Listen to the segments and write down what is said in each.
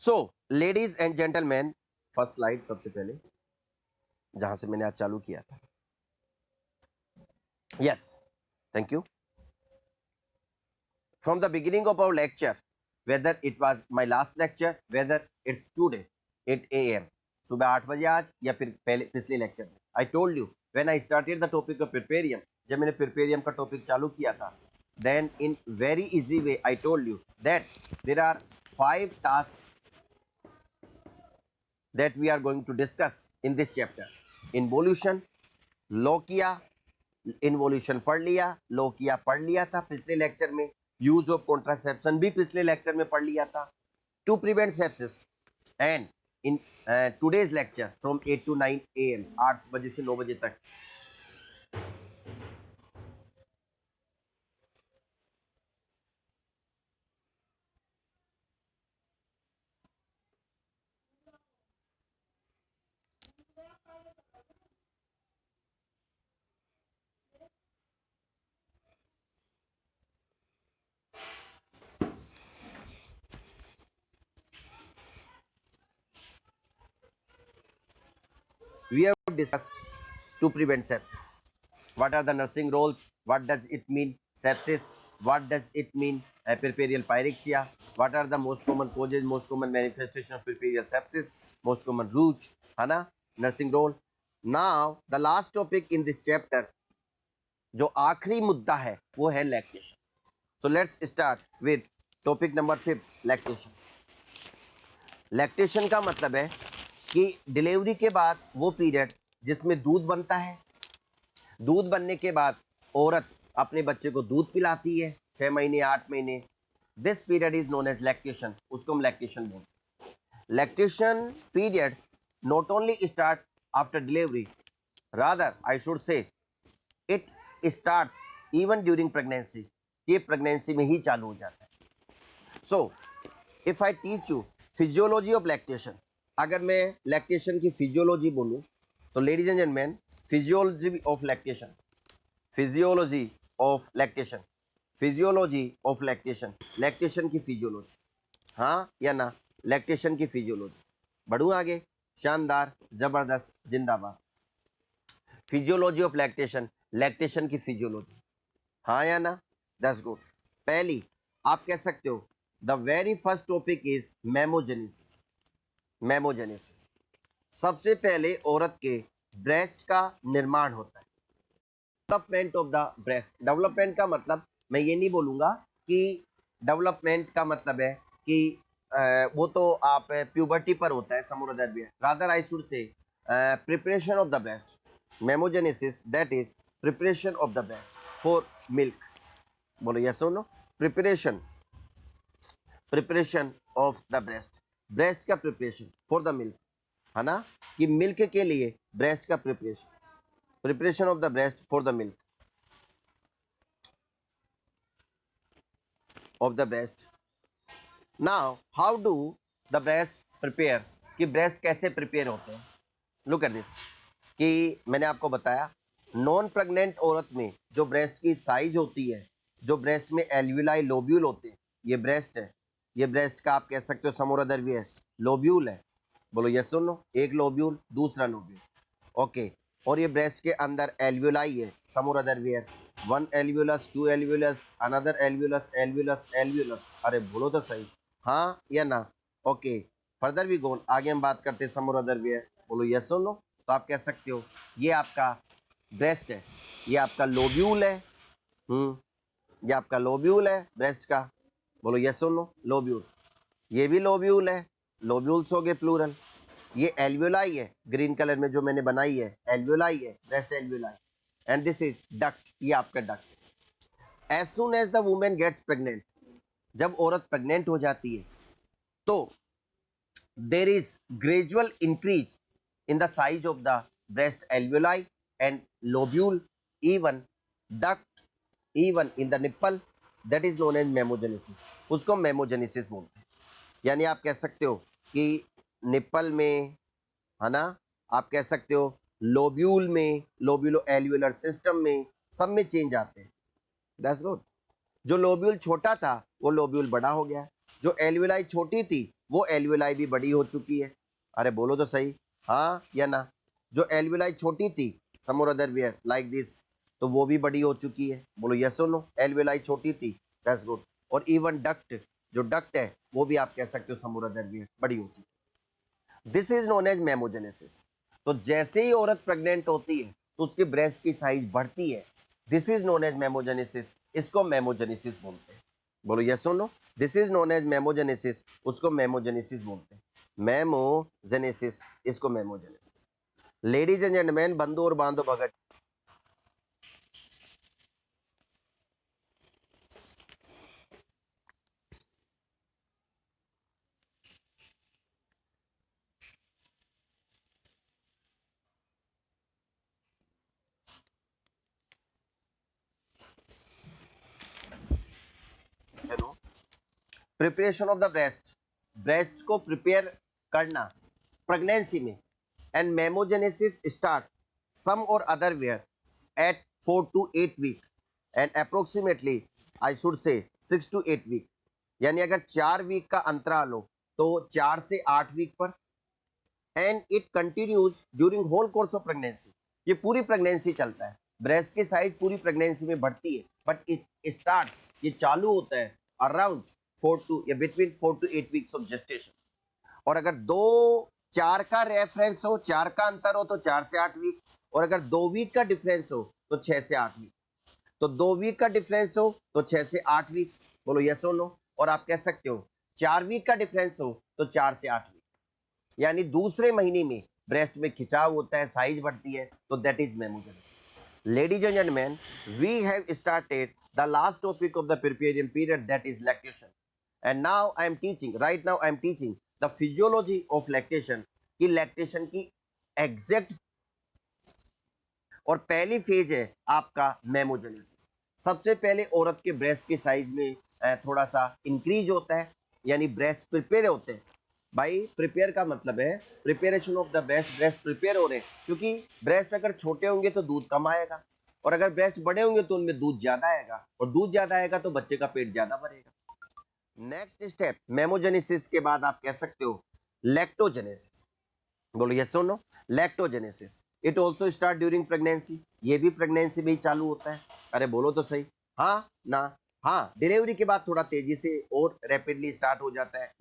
So ladies and gentleman, first slide सबसे पहले जहां से मैंने आज चालू किया था. Yes, thank you. From the beginning of our lecture, whether it was my last lecture, whether it's today 8 a.m. सुबह 8 बजे आज या फिर पहले पिछले लेक्चर में, I told you when I started the topic of preparium, जब मैंने preparium का टॉपिक चालू किया था, then in very easy way I told you that there are 5 tasks that we are going to discuss in this chapter. Involution, लो किया, involution पढ़ लिया, लो किया पढ़ लिया था पिछले लेक्चर में, यूज ऑफ कॉन्ट्रासेप्शन भी पिछले लेक्चर में पढ़ लिया था, to prevent sepsis. And in today's lecture from 8 to 9 AM, 8 बजे से 9 बजे तक we have discussed to prevent sepsis. What are the nursing roles? What does it mean sepsis? What does it mean puerperal pyrexia? What are the most common causes, most common manifestation of puerperal sepsis, most common route, है ना, nursing role. Now the last topic in this chapter, जो आखिरी मुद्दा है वो है lactation. So let's start with topic number 5, lactation. Lactation का मतलब है कि डिलीवरी के बाद वो पीरियड जिसमें दूध बनता है, दूध बनने के बाद औरत अपने बच्चे को दूध पिलाती है 6 महीने 8 महीने, this period is known as lactation, उसको हम लैक्टेशन बोलते हैं. Lactation period not only start after delivery, rather I should say it starts even during pregnancy, ये प्रेगनेंसी में ही चालू हो जाता है. So if I teach you physiology of lactation, अगर मैं लैक्टेशन की फिजियोलॉजी बोलूं तो ladies and gentleman, physiology of lactation, physiology of lactation, physiology of lactation, lactation की फिजियोलॉजी, हाँ या ना, लैक्टेशन की फिजियोलॉजी. बढ़ूँ आगे, शानदार, जबरदस्त, जिंदाबाद. फिजियोलॉजी ऑफ लैक्टेशन, लैक्टेशन की फिजियोलॉजी, हाँ या ना, दैट्स गुड. पहली आप कह सकते हो the very first topic is mammogenesis. Mammogenesis, सबसे पहले औरत के ब्रेस्ट का निर्माण होता है. Development of the breast, development का मतलब मैं ये नहीं बोलूँगा कि डेवलपमेंट का मतलब है कि वो तो आप प्यूबर्टी पर होता है, समोरदर भी है, rather I should say preparation of the breast. Mammogenesis that is preparation of the breast for milk. बोलो यस और no. Preparation, preparation of the breast, breast का प्रिपरेशन फॉर द मिल्क, है ना, कि मिल्क के लिए ब्रेस्ट का preparation, preparation of the breast for the milk of the breast. Now how do the breast prepare, कि breast कैसे prepare होते हैं. लुक एट दिस, कि मैंने आपको बताया नॉन प्रेग्नेंट औरत में जो ब्रेस्ट की साइज होती है, जो ब्रेस्ट में एल्विलाई लोब्यूल होते हैं, ये ब्रेस्ट है, ये ब्रेस्ट का आप कह सकते हो समोरदर भी है, लोब्यूल है. बोलो यस और नो. एक लोब्यूल, दूसरा लोब्यूल, ओके. और ये ब्रेस्ट के अंदर एल्वियोलाई है, समोरदर भी है, one alveolus, two alveolus, another alveolus, alveolus, alveolus. अरे बोलो तो सही, हाँ या ना, ओके. फर्दर भी गोल, आगे हम बात करते हैं समोरदर भी है. बोलो यस और नो. तो आप कह सकते हो ये आपका ब्रेस्ट है, ये आपका लोब्यूल है, ये आपका लोब्यूल है ब्रेस्ट का. बोलो यस और नो. लोब्यूल, ये भी लोब्यूल है, लोब्यूल्स हो गए प्लूरल. ये एल्वियोलाई है, ग्रीन कलर में जो मैंने बनाई है एल्वियोलाई है, breast alveoli. And this is duct, ये आपका duct. As soon as the women gets pregnant, जब औरत प्रेग्नेंट हो जाती है तो there is gradual increase in the size of the breast alveoli and lobule, even duct, even in the nipple, that is known as memogenesis. उसको memogenesis बोलते हैं. यानी आप कह सकते हो कि निप्पल में, है ना, आप कह सकते हो लोब्यूल में, लोब्यूलो एल्वियोलर सिस्टम में, सब में चेंज आते हैं. That's good. जो लोब्यूल छोटा था वो लोब्यूल बड़ा हो गया, जो एल्वियोलाई छोटी थी वो एल्वियोलाई भी बड़ी हो चुकी है। अरे बोलो तो सही, हाँ या ना। जो एल्वियोलाई छोटी थी सम or other where like this, तो वो भी बड़ी हो चुकी है। बोलो यस और नो। एल्वियोलाई छोटी थी, दैट्स गुड। और इवन डक्ट, जो डक्ट है वो भी आप कह सकते हो सम और अदर वेयर बड़ी हो चुकी है। This is known as mammogenesis. तो जैसे ही औरत प्रेग्नेंट होती है तो उसकी ब्रेस्ट की साइज बढ़ती है। This is known as mammogenesis, इसको मेमोजेनेसिस बोलते हैं। बोलो यस और no. This is known as mammogenesis, उसको मेमोजेनेसिस बोलते हैं। मेमोजेनेसिस, इसको मेमोजेनेसिस। लेडीज एंड जेंटलमैन, बंधु और बांधो भगत, चलो। Preparation of the breast, breast को प्रिपेयर करना प्रेगनेंसी में। And mammogenesis start some or other where at 4 to 8 week and approximately I should say 6 to 8 week. यानी अगर 4 वीक का अंतराल हो तो 4 से 8 वीक पर। And it continues during whole course of pregnancy, ये पूरी प्रेगनेंसी चलता है। ब्रेस्ट की साइज पूरी प्रेगनेंसी में बढ़ती है, बट इट स्टार्ट्स, ये चालू होता है अराउंड 4 to या between 4 to 8 weeks of gestation. और अगर 2-4 का रेफरेंस हो, 4 का अंतर हो तो 4 से 8 वीक। और अगर 2 वीक का डिफरेंस हो तो 6 से 8 वीक। तो 2 वीक का डिफरेंस हो तो 6 से 8 वीक। बोलो यस और नो। और आप कह सकते हो 4 वीक का डिफरेंस हो तो 4 से 8 वीक। यानी दूसरे महीने में ब्रेस्ट में खिंचाव होता है, साइज बढ़ती है, तो that is mammogenesis. Ladies and gentleman, we have started the last topic of the puerperium period, that is lactation. And now I am teaching, right now I am teaching the physiology of lactation, की lactation की exact. और पहली phase है आपका मेमोजेनेसिस। सबसे पहले औरत के ब्रेस्ट की साइज में थोड़ा सा इंक्रीज होता है, यानी ब्रेस्ट प्रिपेयर होते हैं। भाई प्रिपेयर का मतलब है preparation of the breast, breast prepare हो रहे हैं। क्योंकि ब्रेस्ट अगर छोटे होंगे तो दूध कम आएगा, और अगर ब्रेस्ट बड़े होंगे तो उनमें दूध ज्यादा आएगा, और दूध ज्यादा आएगा तो बच्चे का पेट ज्यादा भरेगा। नेक्स्ट स्टेप मेमोजेनेसिस के बाद आप कह सकते हो लैक्टोजेनेसिस। बोलो यस और no. Lactogenesis it also start during pregnancy, ये भी प्रेगनेंसी में ही चालू होता है। अरे बोलो तो सही, हाँ ना। हाँ, डिलीवरी के बाद थोड़ा तेजी से और रैपिडली स्टार्ट हो जाता है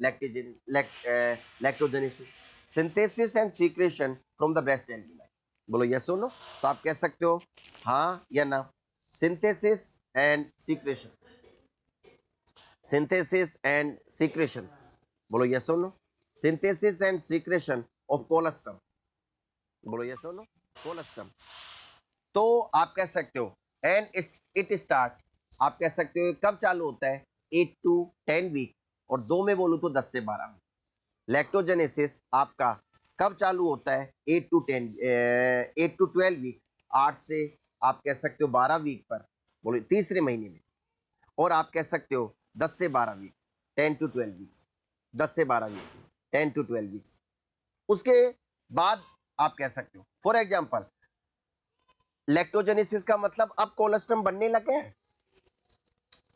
lactogenesis. Synthesis and secretion from the breast एल्ब्यूलाई। बोलो यस और नो। तो आप कह सकते हो हाँ या ना। Synthesis and secretion, synthesis and secretion. बोलो यस और no. Synthesis and secretion of colostrum. बोलो यस और नो। कोलेस्ट्रम। तो आप कह सकते हो एंड इट स्टार्ट, आप कह सकते हो कब चालू होता है 8 to 10 वीक, और दो में बोलूं तो 10 से 12 वीक। लैक्टोजेनेसिस आपका कब चालू होता है 8 to 12 वीक, 8 से आप कह सकते हो 12 वीक पर, बोलो तीसरे महीने में। और आप कह सकते हो 10 से 12 वीक, 10 to 12 वीक्स, 10 से 12 वीक, 10 to 12 वीक्स। उसके बाद आप कह सकते हो फॉर एग्जाम्पल लैक्टोजेनेसिस का मतलब अब कोलेस्ट्रम बनने लगे हैं।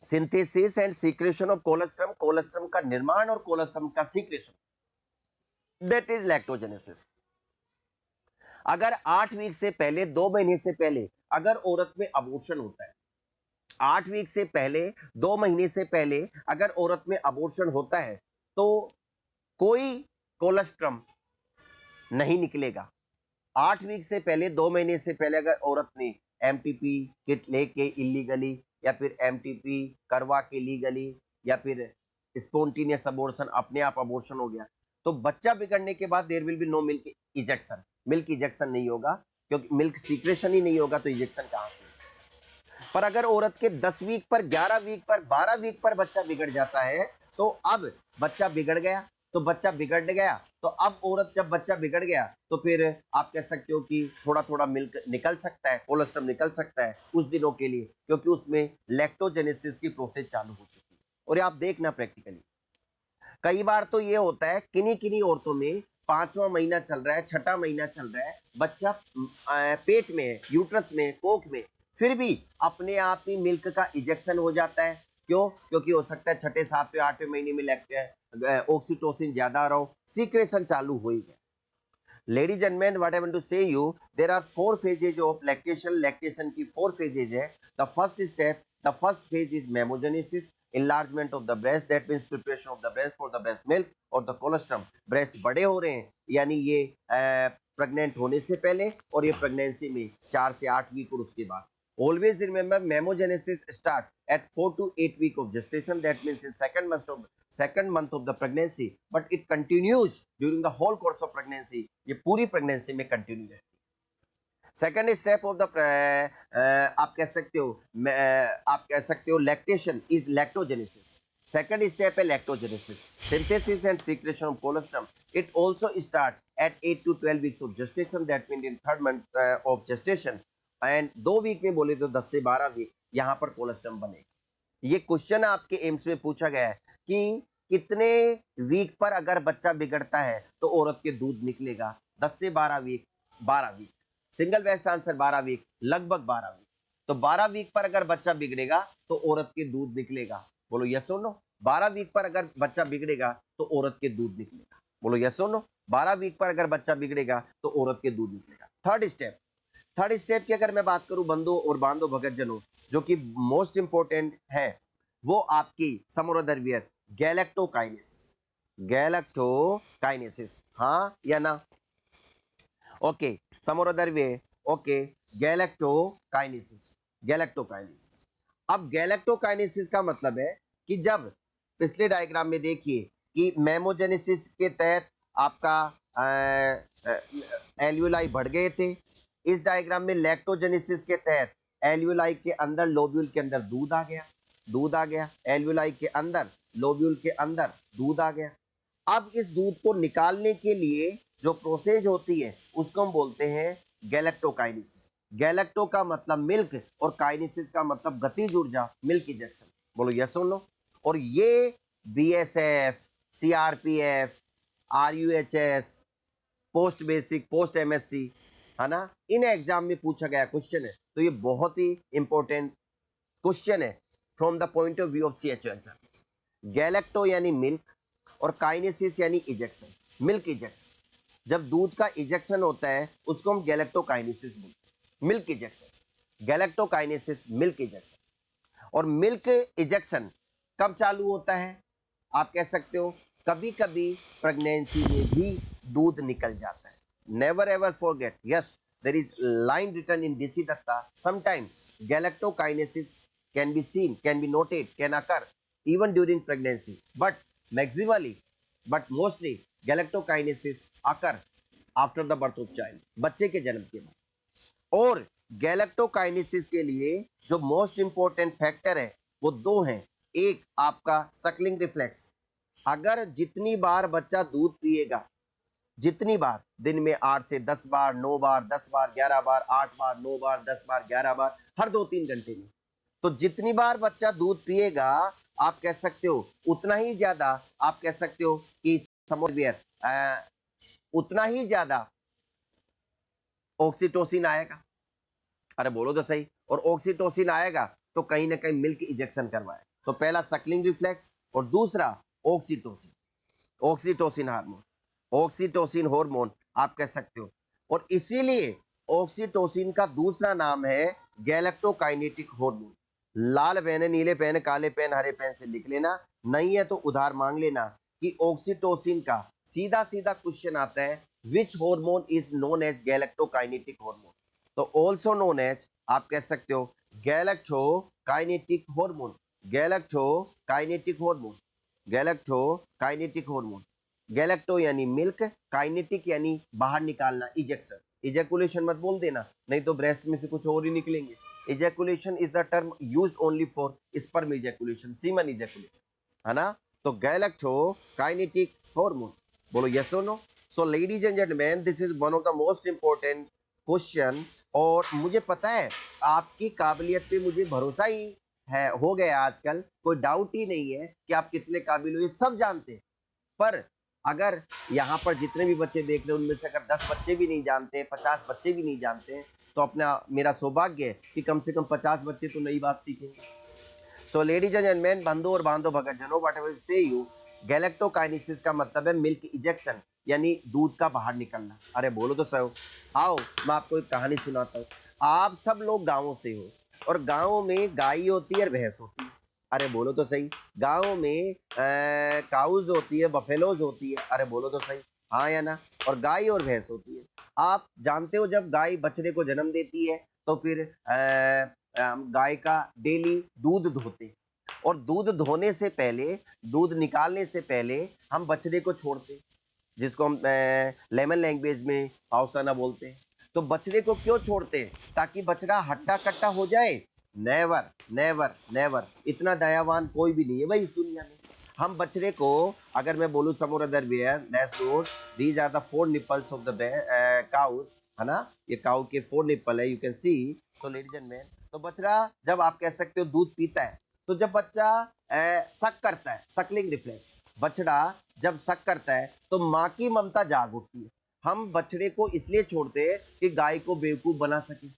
Synthesis and secretion of colostrum, colostrum का निर्माण और कोलेस्ट्रम का सीक्रेशन, दैट इज लैक्टोजेनेसिस। अगर 8 वीक से पहले, 2 महीने से पहले अगर औरत में अबॉर्शन होता है, 8 वीक से पहले, 2 महीने से पहले अगर औरत में अबॉर्शन होता है, तो कोई कोलेस्ट्रम नहीं निकलेगा। 8 वीक से पहले, 2 महीने से पहले अगर औरत ने एमटीपी किट लेके इलीगली, या फिर एमटीपी करवा के लीगली, या फिर स्पॉन्टेनियस अबॉर्शन, अपने आप अबॉर्शन हो गया, तो बच्चा बिगड़ने के बाद there will be no milk ejection. Milk ejection नहीं होगा, क्योंकि मिल्क सीक्रेशन ही नहीं होगा, तो इजेक्शन कहां से। पर अगर औरत के 10 वीक पर, 11 वीक पर, 12 वीक पर बच्चा बिगड़ जाता है, तो अब बच्चा बिगड़ गया, तो बच्चा बिगड़ गया, तो अब औरत जब बच्चा बिगड़ गया तो फिर आप कह सकते हो कि थोड़ा थोड़ा मिल्क निकल सकता है, कोलेस्ट्रम निकल सकता है कुछ दिनों के लिए, क्योंकि उसमें लैक्टोजेनेसिस की प्रोसेस चालू हो चुकी है। और ये आप देखना प्रैक्टिकली, कई बार तो ये होता है किन्हीं किन्हीं औरतों में 5वां महीना चल रहा है, 6ठा महीना चल रहा है, बच्चा पेट में है, यूट्रस में, कोख में, फिर भी अपने आप ही मिल्क का इजेक्शन हो जाता है। क्यों? क्योंकि हो सकता है 6ठे 7वें 8वें महीने में ऑक्सीटोसिन ज्यादा आ रहा हो, सीक्रेशन चालू हो ही गया। Ladies and men, what I want to say you, there are 4 phases of lactation. Lactation की 4 phases है. The first phase is mammogenesis, enlargement of the breast, that means preparation of the breast for the breast milk और the colostrum. breast बड़े हो रहे हैं, यानी ये pregnant होने से पहले और ये प्रेगनेंसी में 4 से 8 वीक और उसके बाद. Always remember, mammogenesis start at 4 to 8 week of gestation. That means in second month of the pregnancy, but it continues during the whole course of pregnancy. ये पूरी pregnancy में continue रहती है. Second step of the आप कह सकते हो lactation is lactogenesis. Second step है lactogenesis, synthesis and secretion of colostrum. It also start at 8 to 12 weeks of gestation. That means in third month of gestation. And 2 week में बोले तो 10 से 12 week यहाँ पर कोलेस्ट्रम बनेगा. ये क्वेश्चन आपके एम्स में पूछा गया है कि कितने वीक पर अगर बच्चा बिगड़ता है तो औरत के दूध निकलेगा. 10 से 12 week, 12 week. Single best answer 12 week, लगभग 12 वीक. तो 12 वीक पर अगर बच्चा बिगड़ेगा तो औरत के दूध निकलेगा. बोलो यस और नो. 12 वीक पर अगर बच्चा बिगड़ेगा तो औरत के दूध निकलेगा. बोलो यस और नो. 12 वीक पर अगर बच्चा बिगड़ेगा तो औरत के दूध निकलेगा. थर्ड स्टेप की अगर मैं बात करूं बंधु और बांधो भगतजनों, जो कि मोस्ट इंपोर्टेंट है, वो आपकी समरोदर्वीय गैलेक्टोकाइनेसिस. हाँ या ना? ओके, समरोदर्वीय. ओके, गैलेक्टोकाइनेसिस. अब गैलेक्टोकाइनेसिस का मतलब है कि जब पिछले डायग्राम में देखिए कि मेमोजेनेसिस के तहत आपका एल्यूलाई बढ़ गए थे. इस डायग्राम में लैक्टोजेनेसिस के तहत एल्यूलाई के अंदर लोब्यूल के अंदर दूध आ गया. एल्यूलाई के अंदर लोब्यूल के अंदर दूध आ गया. अब इस दूध को निकालने के लिए जो प्रोसेस होती है उसको हम बोलते हैं गैलेक्टोकाइनेसिस. गैलेक्टो का मतलब मिल्क और काइनेसिस का मतलब गतिज ऊर्जा, मिल्क इजेक्शन. बोलो यस और नो. और ये BSF, CRPF, RUHS, post basic, post MSc, है ना, इन एग्जाम में पूछा गया क्वेश्चन है. तो ये बहुत ही इंपॉर्टेंट क्वेश्चन है from the point of view of CHO exam. Galacto यानी मिल्क और काइनेसिस यानी इजेक्शन, मिल्क इजेक्शन. जब दूध का इजेक्शन होता है उसको हम गैलेक्टोकाइनेसिस बोलते हैं. Milk ejection, galactokinesis, milk ejection. और मिल्क इजेक्शन कब चालू होता है? आप कह सकते हो कभी कभी प्रेगनेंसी में भी दूध निकल जाता है. Never ever forget, yes, there is line written in DC Datta. Sometime galactokinesis can be seen, can be noted, can occur even during pregnancy. But mostly galactokinesis occur after the birth of child. बच्चे के जन्म के बाद. और गैलेक्टोकाइनेसिस के लिए जो most important factor है वो 2 हैं. एक आपका सकलिंग रिफ्लेक्स. अगर जितनी बार बच्चा दूध पिएगा, जितनी बार, दिन में 8 से 10 बार, 9 बार, 10 बार, 11 बार, 8 बार, 9 बार, 10 बार, 11 बार, हर 2-3 घंटे में, तो जितनी बार बच्चा दूध पिएगा आप कह सकते हो उतना ही ज्यादा, आप कह सकते हो कि समोबियर उतना ही ज्यादा ऑक्सीटोसिन आएगा. अरे बोलो तो सही. और ऑक्सीटोसिन आएगा तो कहीं ना कहीं मिल्क इजेक्शन करवाए. तो पहला सकलिंग रिफ्लेक्स और दूसरा ऑक्सीटोसिन हार्मोन, ऑक्सीटोसिन हार्मोन आप कह सकते हो. और इसीलिए ऑक्सीटोसिन का दूसरा नाम है गैलेक्टोकाइनेटिक हार्मोन. लाल पेन, नीले पेन, काले पेन, हरे पेन से लिख लेना, नहीं है तो उधार मांग लेना कि ऑक्सीटोसिन का सीधा सीधा क्वेश्चन आता है which hormone is known as galactokinetic hormone. तो ऑल्सो नोन एज आप कह सकते हो galactokinetic hormone. Galactokinetic hormone, galactokinetic hormone. Galacto यानी मिल्क, काइनेटिक यानी बाहर निकालना, इजेक्शन. इजैकुलेशन मत बोल देना, नहीं तो ब्रेस्ट में से कुछ और ही निकलेंगे. Ejaculation is the term used only for sperm ejaculation, semen ejaculation, है ना. तो गैलेक्टोकाइनेटिक हार्मोन. बोलो यस और no. So ladies and gentleman, this is one of the most important question. और मुझे पता है आपकी काबिलियत पे मुझे भरोसा ही है, हो गया आजकल. कोई डाउट ही नहीं है कि आप कितने काबिल हो, ये सब जानते हैं. पर अगर यहाँ पर जितने भी बच्चे देख रहे हैं उनमें से अगर 10 बच्चे भी नहीं जानते, 50 बच्चे भी नहीं जानते, तो अपना मेरा सौभाग्य है कि कम से कम 50 बच्चे तो नई बात सीखेंगे. सो लेडीज एंड जेंटलमैन, बंधु और बांधो भगतजनों, व्हाटएवर से यू, गैलेक्टोकाइनेसिस का मतलब है मिल्क इजेक्शन, यानी दूध का बाहर निकलना। अरे बोलो तो सही। आओ मैं आपको एक कहानी सुनाता हूँ। आप सब लोग गाँवों से हो और गाँव में गाय होती है और भैंस होती है। अरे बोलो तो सही। गाँव में काउज होती है, बफेलोज होती है। अरे बोलो तो सही, हाँ या ना। और गाय और भैंस होती है। आप जानते हो जब गाय बछड़े को जन्म देती है तो फिर गाय का डेली दूध धोते हैं। और दूध धोने से पहले, दूध निकालने से पहले हम बछड़े को छोड़ते हैं, जिसको हम लेमन लैंग्वेज में पावसाना बोलते हैं। तो बछड़े को क्यों छोड़ते हैं? ताकि बछड़ा हट्टा कट्टा हो जाए? नेवर नेवर नेवर, इतना दयावान कोई भी नहीं है भाई इस दुनिया में। हम बछड़े को, अगर मैं बोलूँ some or other where let's good, these are the four nipples of the cows, है ना। ये काउ के फोर निपल है, you can see. So ladies and man, तो बछड़ा जब आप कह सकते हो दूध पीता है, तो जब बच्चा सक करता है, सकलिंग रिफ्लेक्स, बछड़ा जब सक करता है तो माँ की ममता जाग उठती है। हम बछड़े को इसलिए छोड़ते हैं कि गाय को बेवकूफ बना सके।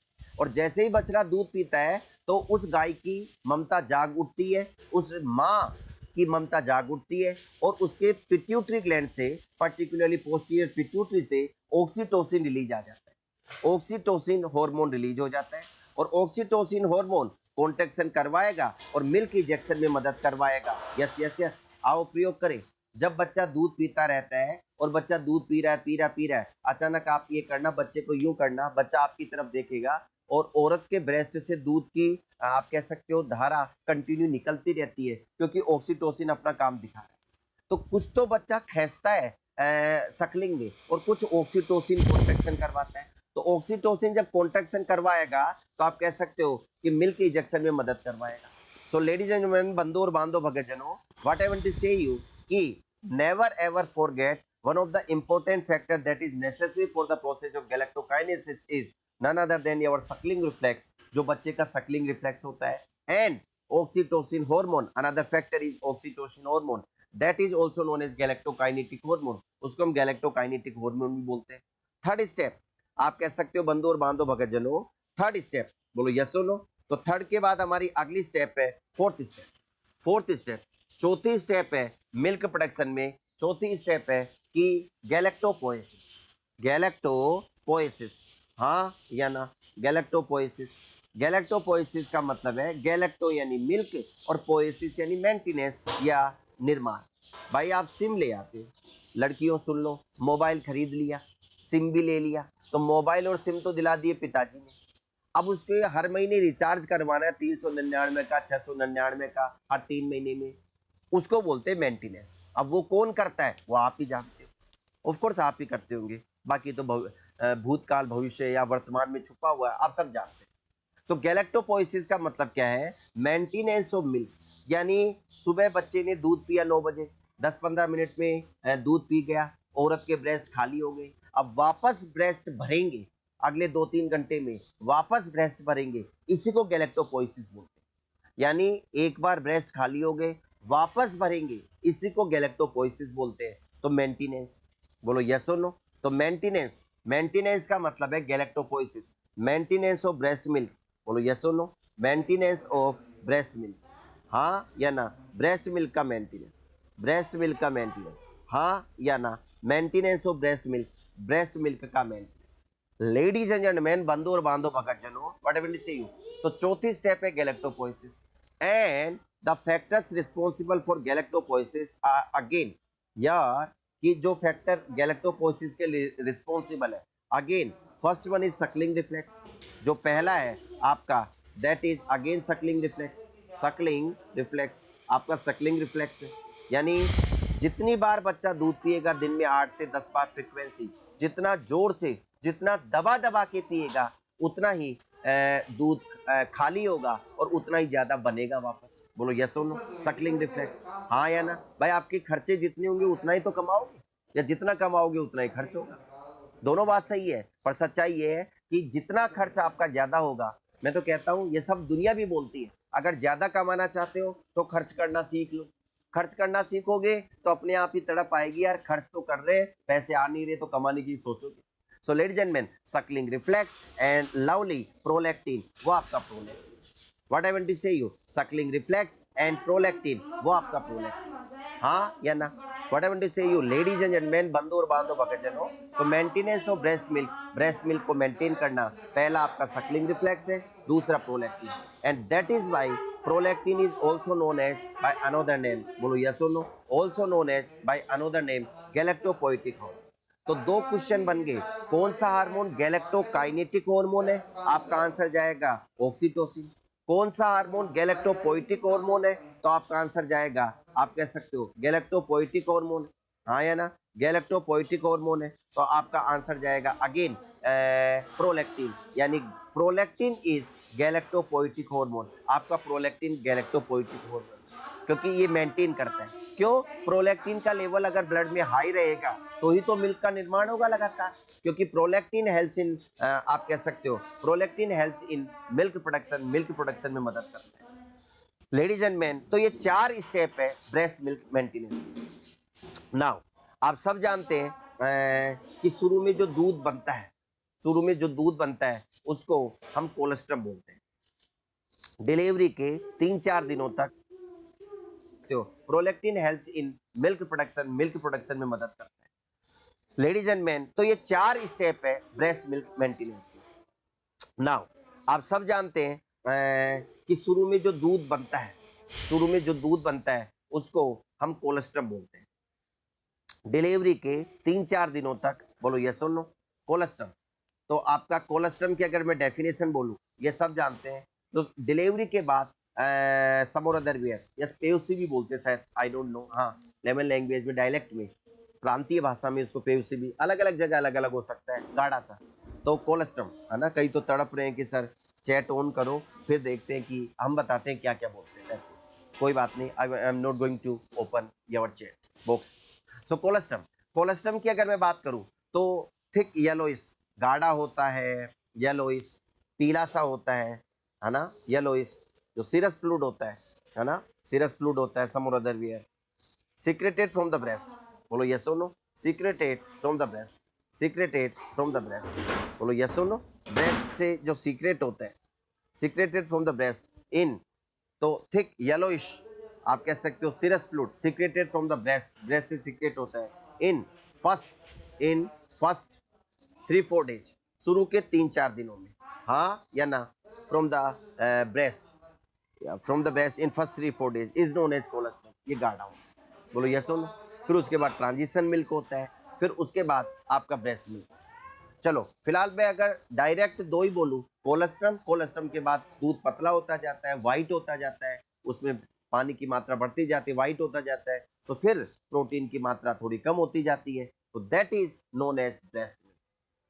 और जैसे ही बछड़ा दूध पीता है तो उस गाय की ममता जाग उठती है, उस माँ की ममता जाग उठती है, और उसके पिट्यूटरी ग्लैंड से, पर्टिकुलरली पोस्टीरियर पिट्यूटरी से ऑक्सीटोसिन रिलीज आ जाता है। ऑक्सीटोसिन हार्मोन रिलीज हो जाता है, और ऑक्सीटोसिन हार्मोन कॉन्ट्रैक्शन करवाएगा और मिल्क इंजेक्शन में मदद करवाएगा। यस यस यस, आओ प्रयोग करें। जब बच्चा दूध पीता रहता है और बच्चा दूध पी रहा है, पी रहा पी रहा है, अचानक आप ये करना, बच्चे को यूं करना, बच्चा आपकी तरफ देखेगा और औरत के ब्रेस्ट से दूध की, आप कह सकते हो, धारा कंटिन्यू निकलती रहती है, क्योंकि ऑक्सीटोसिन अपना काम दिखा रहा है। तो कुछ तो बच्चा खींचता है सकलिंग में, और कुछ ऑक्सीटोसिन कॉन्ट्रैक्शन करवाता है। तो ऑक्सीटोसिन जब कॉन्ट्रैक्शन करवाएगा तो आप कह सकते हो कि मिल्क इंजेक्शन में मदद करवाएगा। सो लेडीज एंड जेंटलमैन, बंधु और बांधो भगतजनों, what I want to say you कि never ever forget one of the important factor that is necessary for the process of galactokinesis is none other than your suckling reflex, जो बच्चे का suckling reflex होता है, and oxytocin hormone, another factor is oxytocin hormone, that is also known as galactokinetic hormone, उसको हम galactokinetic hormone भी बोलते हैं। थर्ड स्टेप, आप कह सकते हो बंधु और बांधो भगतजनों, थर्ड स्टेप बोलो यस और नो। तो थर्ड के बाद हमारी अगली स्टेप है फोर्थ स्टेप। फोर्थ स्टेप, चौथी स्टेप है मिल्क प्रोडक्शन में, चौथी स्टेप है कि गैलेक्टोपोएसिस। गैलेक्टोपोएसिस, हाँ या ना। गैलेक्टोपोएसिस, गैलेक्टोपोएसिस का मतलब है गैलेक्टो यानी मिल्क और पोएसिस यानी मेंटेनेंस या निर्माण। भाई आप सिम ले आते हो, लड़कियों सुन लो, मोबाइल खरीद लिया, सिम भी ले लिया, तो मोबाइल और सिम तो दिला दिए पिताजी ने। अब उसके हर महीने रिचार्ज करवाना है 399 का, 699 का, हर 3 महीने में, उसको बोलते हैं मेंटेनेंस। अब वो कौन करता है वो आप ही जानते हो, ऑफ कोर्स आप ही करते होंगे, बाकी तो भूतकाल भविष्य या वर्तमान में छुपा हुआ है, आप सब जानते हैं। तो गैलेक्टोपोइसिस का मतलब क्या है? मेंटेनेंस ऑफ मिल्क, यानी सुबह बच्चे ने दूध पिया 9 बजे, 10-15 मिनट में दूध पी गया, औरत के ब्रेस्ट खाली हो गए, अब वापस ब्रेस्ट भरेंगे, अगले 2-3 घंटे में वापस ब्रेस्ट भरेंगे, इसी को गैलेक्टोपोइसिस बोलते हैं। यानी एक बार ब्रेस्ट खाली हो गए, वापस भरेंगे, इसी को गैलेक्टोपोइसिस बोलते हैं। तो मेंटेनेंस, बोलो यस और नो। तो मेंटेनेंस, मेंटेनेंस का मतलब है galactopoiesis, maintenance of breast milk, बोलो यस और no. Maintenance of breast milk, हाँ या ना। ब्रेस्ट मिल्क का मेंटेनेंस, ब्रेस्ट मिल्क का मेंटेनेंस, हाँ या ना। Maintenance of breast milk, breast milk का मेंटेनेंस। लेडीज एंड जेंटलमैन, बंधु और बांधो भगतजनों, what I want to say you, तो चौथी स्टेप है galactopoiesis, and the factors responsible for galactopoiesis are again, यार कि जो फैक्टर गैलेक्टोपोइसिस के लिए रिस्पॉन्सिबल है, again first one is Suckling reflex, जो पहला है आपका, that is again Suckling reflex. Suckling reflex आपका सकलिंग रिफ्लेक्स है, यानी जितनी बार बच्चा दूध पिएगा दिन में 8 से 10 बार फ्रिक्वेंसी, जितना जोर से, जितना दबा दबा के पिएगा, उतना ही दूध खाली होगा और उतना ही ज्यादा बनेगा वापस। बोलो यस और नो। सकलिंग रिफ्लेक्स, हाँ या ना। भाई आपके खर्चे जितने होंगे उतना ही तो कमाओगे, या जितना कमाओगे उतना ही खर्च होगा। दोनों बात सही है, पर सच्चाई ये है कि जितना खर्च आपका ज्यादा होगा, मैं तो कहता हूं ये सब दुनिया भी बोलती है, अगर ज्यादा कमाना चाहते हो तो खर्च करना सीख लो। खर्च करना सीखोगे तो अपने आप ही तड़प आएगी, यार खर्च तो कर रहे, पैसे आ नहीं रहे, तो कमाने की सोचोगे। So ladies and gentleman, suckling reflex and lovely prolactin, वो आपका prolactin. What I want to say you, suckling reflex and prolactin, वो आपका प्रोलैक्टिन। हाँ या ना? What I want to say you ladies and gentleman, बंधु और बांधव भक्तजनों, तो मेंटेनेंस ऑफ ब्रेस्ट मिल्क को मेंटेन करना, पहला आपका सक्लिंग रिफ्लेक्स है, दूसरा prolactin, and that is why prolactin is also known as by another name, बोलो यस और no, also known as by another name galactopoietic hormone. तो दो क्वेश्चन बन गए, कौन सा हार्मोन गैलेक्टोकाइनेटिक हार्मोन है? आपका आंसर जाएगा ऑक्सीटोसिन। कौन सा हार्मोन गैलेक्टोपोएटिक हार्मोन है? तो आपका आंसर जाएगा, आप कह सकते हो गैलेक्टोपोएटिक हार्मोन, हाँ या ना? गैलेक्टोपोएटिक हार्मोन है तो आपका आंसर जाएगा अगेन प्रोलैक्टिन, यानी प्रोलैक्टिन इज गैलेक्टोपोएटिक हार्मोन। आपका प्रोलैक्टिन गैलेक्टोपोएटिक हार्मोन, क्योंकि ये मेंटेन करता है। क्यों? प्रोलैक्टिन का लेवल अगर ब्लड में हाई रहेगा तो ही तो मिल्क का निर्माण होगा लगातार, क्योंकि प्रोलैक्टिन हेल्प्स इन, आप कह सकते हो prolactin helps in milk production में मदद करता है। लेडीज एंड मैन, तो ये 4 स्टेप है ब्रेस्ट मिल्क मेंटेनेंस के। नाउ आप सब जानते हैं कि शुरू में जो दूध बनता है, उसको हम कोलेस्ट्रम बोलते हैं। डिलीवरी के 3-4 दिनों तक तो prolactin helps in milk production में मदद करता है। लेडीज एंड मैन, तो ये 4 स्टेप है ब्रेस्ट मिल्क मेंटेनेंस के। नाउ आप सब जानते हैं कि शुरू में जो दूध बनता है उसको हम कोलेस्ट्रम बोलते हैं। डिलीवरी के 3-4 दिनों तक, बोलो यस और नो, कोलेस्ट्रम। तो आपका कोलेस्ट्रम की अगर मैं डेफिनेशन बोलूं, ये सब जानते हैं, तो डिलीवरी के बाद सम अदर वेयर, यस पेयूसी भी बोलते हैं शायद, आई डोंट नो, हाँ लेमन लैंग्वेज में, डायलेक्ट में, प्रांतीय भाषा में उसको पेयूसी भी, अलग अलग जगह अलग अलग हो सकता है, गाढ़ा सा। तो कोलेस्ट्रम है ना, कई तो तड़प रहे हैं कि सर चैट ऑन करो, फिर देखते हैं कि हम बताते हैं क्या क्या बोलते हैं। कोई बात नहीं, I am not going to open your chat box. So colostrum की अगर मैं बात करूं तो थिक येलोइस, गाढ़ा होता है, येलोइस पीला सा होता है ना, येलोइस, जो सीरस फ्लूइड होता है ना, सीरस फ्लूइड होता है, some or other where, secreted from the breast, बोलो यस और no, secreted from the breast, secreted from the breast, बोलो यस और नो, ब्रेस्ट से जो सीक्रेट होता है, secreted from the breast in, तो थिक येलोइश, आप कह सकते हो serous fluid, secreted from the breast से सीक्रेट होता है इन फर्स्ट 3-4 डेज, शुरू के 3-4 दिनों में, हाँ या ना? From the breast in first 3-4 days is known as colostrum, ये गाढ़ा होता है, बोलो यस और नो। फिर उसके बाद ट्रांजिशन मिल्क होता है, फिर उसके बाद आपका ब्रेस्ट मिल्क। चलो फिलहाल मैं अगर डायरेक्ट दो ही बोलूं, कोलेस्ट्रम के बाद दूध पतला होता जाता है, व्हाइट होता जाता है, उसमें पानी की मात्रा बढ़ती जाती है, व्हाइट होता जाता है, तो फिर प्रोटीन की मात्रा थोड़ी कम होती जाती है, तो that is known as breast milk.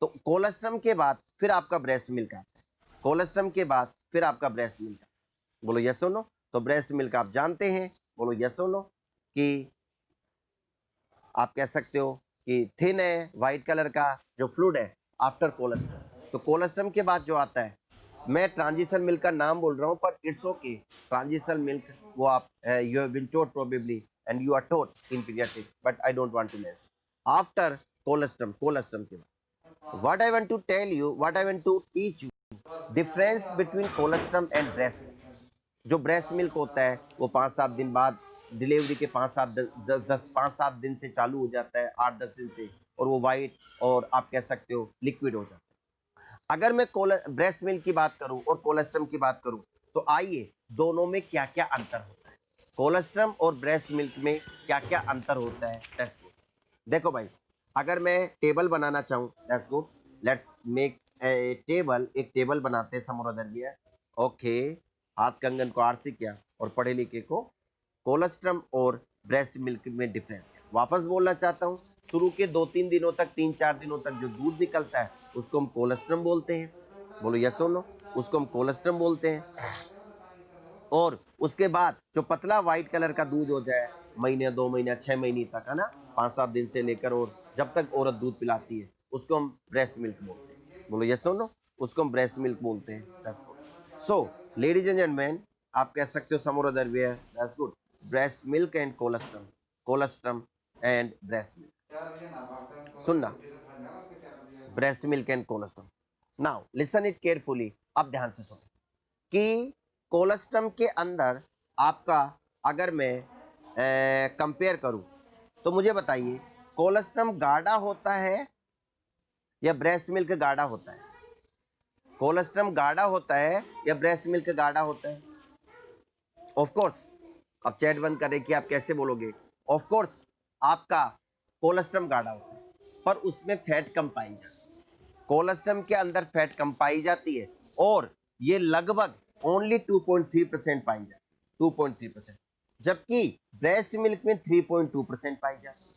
तो कोलेस्ट्रम के बाद फिर आपका ब्रेस्ट मिल्क आता है, कोलेस्ट्रम के बाद फिर आपका ब्रेस्ट मिल्क, बोलो यस और नो। तो ब्रेस्ट मिल्क आप जानते हैं, बोलो यस और नो, कि आप कह सकते हो कि थिन है, व्हाइट कलर का जो फ्लूइड है आफ्टर कोलेस्ट्रम। तो कोलेस्ट्रम के बाद जो आता है, मैं ट्रांजिशन मिल्क का नाम बोल रहा हूँ पर इट्स ओके, ट्रांजिशन मिल्क वो आप you have been taught probably and you are taught in pediatric, but I don't want to mention after colostrum के बाद। What I want to tell you, what I want to teach you, difference between colostrum and breast milk. जो breast milk होता है वो 5-7 दिन बाद, delivery के 5-7 दिन से चालू हो जाता है, 8-10 दिन से, और वो वाइट और आप कह सकते हो लिक्विड हो जाता है। अगर मैं ब्रेस्ट मिल्क की बात करूं और कोलेस्ट्रम की बात करूं, तो आइए दोनों में क्या क्या अंतर होता है, कोलेस्ट्रम और ब्रेस्ट मिल्क में क्या क्या अंतर होता है, दैट्स गुड। देखो भाई, अगर मैं टेबल बनाना चाहूँ, that's good, let's make a table, एक टेबल बनाते हैं समोरदर, ओके, हाथ कंगन को आर से किया और पढ़े लिखे को कोलेस्ट्रम और ब्रेस्ट मिल्क में डिफरेंस है। वापस बोलना चाहता हूँ, शुरू के 2-3 दिनों तक, 3-4 दिनों तक जो दूध निकलता है उसको हम कोलेस्ट्रम बोलते हैं, बोलो यस और नो, उसको हम कोलेस्ट्रम बोलते हैं। और उसके बाद जो पतला व्हाइट कलर का दूध हो जाए, महीने 2 महीने 6 महीने तक, है ना, 5-7 दिन से लेकर और जब तक औरत दूध पिलाती है, उसको हम ब्रेस्ट मिल्क बोलते हैं, बोलो यस और नो, उसको हम ब्रेस्ट मिल्क बोलते हैं, that's good. So ladies and gentleman, आप कह सकते हो some or other way, that's good, breast milk and colostrum and breast milk, सुनना, breast milk and colostrum. Now listen it carefully, अब ध्यान से सुनो कि कोलेस्ट्रम के अंदर आपका, अगर मैं कंपेयर करूं तो मुझे बताइए, कोलेस्ट्रम गाढ़ा होता है या ब्रेस्ट मिल्क गाढ़ा होता है? कोलेस्ट्रम गाढ़ा होता है या ब्रेस्ट मिल्क गाढ़ा होता है? ऑफ कोर्स, अब चैट बंद करें कि आप कैसे बोलोगे, ऑफ कोर्स आपका कोलेस्ट्रम गाढ़ा होता है, पर उसमें फैट कम पाई जाती है। कोलेस्ट्रम के अंदर फैट कम पाई जाती है और ये लगभग ओनली 2.3% पाई जाती है, 2.3%, जबकि ब्रेस्ट मिल्क में 3.2% पाई जाती है।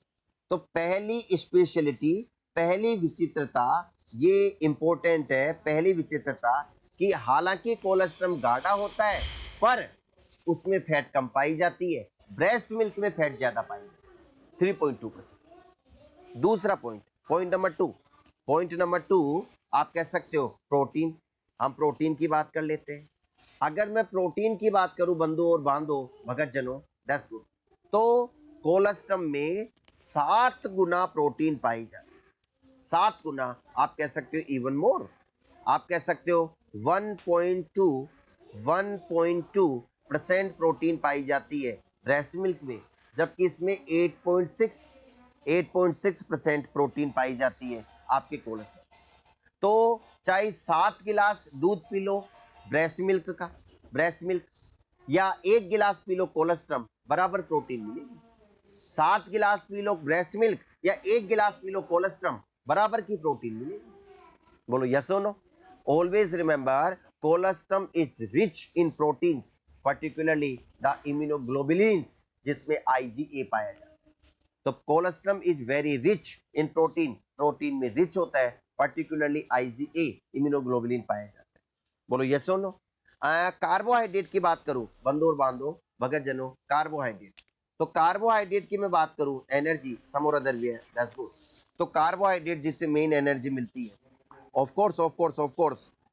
तो पहली स्पेशलिटी, पहली विचित्रता, ये इंपॉर्टेंट है, पहली विचित्रता कि हालांकि कोलेस्ट्रम गाढ़ा होता है पर उसमें फैट कम पाई जाती है, ब्रेस्ट मिल्क में फैट ज्यादा पाई जाती है, 3.2%। दूसरा पॉइंट, पॉइंट नंबर टू, आप कह सकते हो प्रोटीन। हम प्रोटीन की बात कर लेते हैं। अगर मैं प्रोटीन की बात करूं बंधु और बांधो भगत जनो, दैट्स गुड, तो कोलेस्ट्रम में 7 गुना प्रोटीन पाई जाती है, 7 गुना, आप कह सकते हो इवन मोर, आप कह सकते हो 1.2% प्रोटीन पाई जाती है ब्रेस्ट मिल्क में, जबकि इसमें 8.6% प्रोटीन पाई जाती है आपके कोलेस्ट्रॉल। तो चाहे 7 गिलास दूध पी लो ब्रेस्ट मिल्क का, ब्रेस्ट मिल्क, या 1 गिलास पी लो कोलेस्ट्रम, बराबर प्रोटीन मिलेगी। 7 गिलास पी लो ब्रेस्ट मिल्क या 1 गिलास पी लो कोलेस्ट्रम, बराबर की प्रोटीन मिलेगी। बोलो यस और no. Always remember, colostrum is rich in proteins, particularly the immunoglobulins, जिसमें IgA पाया जाता है। तो colostrum is very rich in protein, protein में रिच होता है, पर्टिकुलरली IgA, इम्यूनोग्लोबुलिन पाया जाता है। बोलो यस और नो। कार्बोहाइड्रेट की बात करूं बंधु और बांधो भगत जनो, कार्बोहाइड्रेट, तो कार्बोहाइड्रेट की मैं बात करूं, energy some or other way, that's good. तो कार्बोहाइड्रेट जिससे मेन एनर्जी मिलती है, of course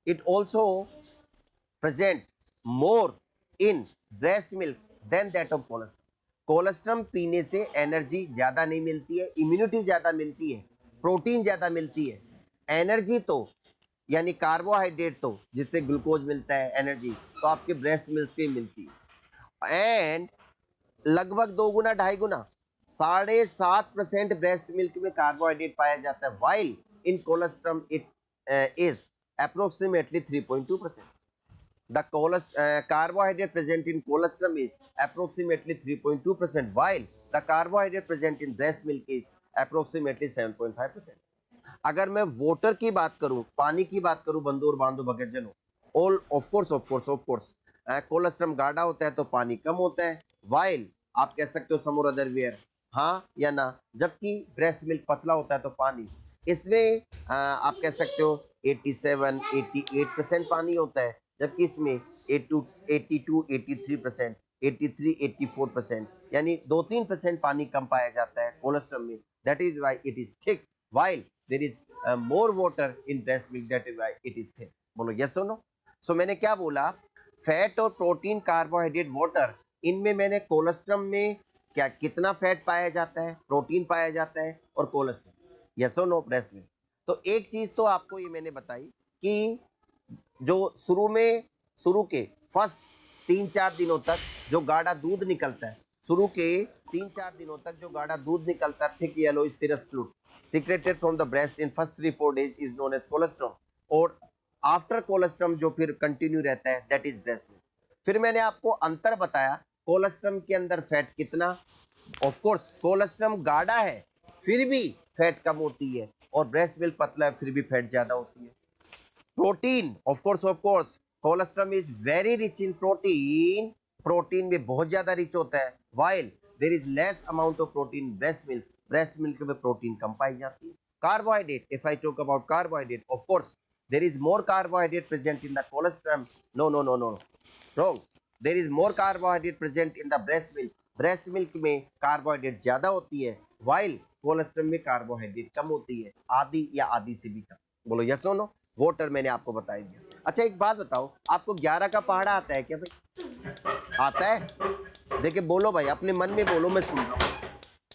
it also present more in breast milk than that of colostrum. Colostrum पीने से एनर्जी ज्यादा नहीं मिलती है, इम्यूनिटी ज्यादा मिलती है, प्रोटीन ज्यादा मिलती है। एनर्जी तो, यानी कार्बोहाइड्रेट तो जिससे ग्लूकोज मिलता है एनर्जी, तो आपके ब्रेस्ट मिल्क से ही मिलती है। एंड लगभग 2 गुना 2.5 गुना, 7.5% ब्रेस्ट मिल्क में कार्बोहाइड्रेट पाया जाता है, while in colostrum it is approximately 3.2%। The carbohydrate present in colostrum is approximately 3.2%, while the carbohydrate present in breast milk is approximately 7.5%. अगर मैं वाटर की बात करूं, पानी की बात करूं बंधु और बांधो भगत जनो, ऑल ऑफ कोर्स कोलेस्ट्रम गाढ़ा होता है तो पानी कम होता है, वाइल आप कह सकते हो समोर अदर वेयर, हाँ या ना, जबकि ब्रेस्ट मिल्क पतला होता है तो पानी इसमें आप कह सकते हो 87-88% पानी होता है, जबकि इसमें 82-83%, 83-84%, यानी 2-3% पानी कम पाया जाता है कोलेस्ट्रम में, that is why it is thick, while there is more water in breast milk, that is why it is thin. बोलो यस और नो। सो मैंने क्या बोला, फैट और प्रोटीन, कार्बोहाइड्रेट, वाटर, इनमें मैंने कोलेस्ट्रम में क्या कितना फैट पाया जाता है, प्रोटीन पाया जाता है, और कोलेस्ट्रम, यस और नो ब्रेस्ट मिल्क। तो एक चीज तो आपको ये मैंने बताई कि जो शुरू के फर्स्ट 3-4 दिनों तक जो गाढ़ा दूध निकलता है, शुरू के 3-4 दिनों तक जो गाढ़ा दूध निकलता है, thick yellow serous fluid secreted from the breast in first 3-4 days is known as colostrum, और आफ्टर कोलेस्ट्रम जो फिर कंटिन्यू रहता है, दैट इज ब्रेस्ट मिल्क। फिर मैंने आपको अंतर बताया, कोलेस्ट्रम के अंदर फैट कितना, ऑफ कोर्स कोलेस्ट्रम गाढ़ा है फिर भी फैट कम होती है, और ब्रेस्ट मिल्क पतला है फिर भी फैट ज्यादा होती है। Protein, of course colostrum is very rich in protein, protein में बहुत ज्यादा रिच होता है, while there is less amount of protein breast milk, breast milk में प्रोटीन कम पाई जाती है। Carbohydrate, if I talk about carbohydrate, of course there is more carbohydrate present in the colostrum, no wrong, there is more carbohydrate present in the breast milk, breast milk में carbohydrate ज्यादा होती है, while colostrum में carbohydrate कम होती है, आधी या आधी से भी कम। बोलो यस और नो। वोटर मैंने आपको बता दिया। अच्छा एक बात बताओ, आपको 11 का पहाड़ा आता है क्या भाई? आता है? देखिए बोलो भाई, अपने मन में बोलो, मैं सुन रहा हूँ।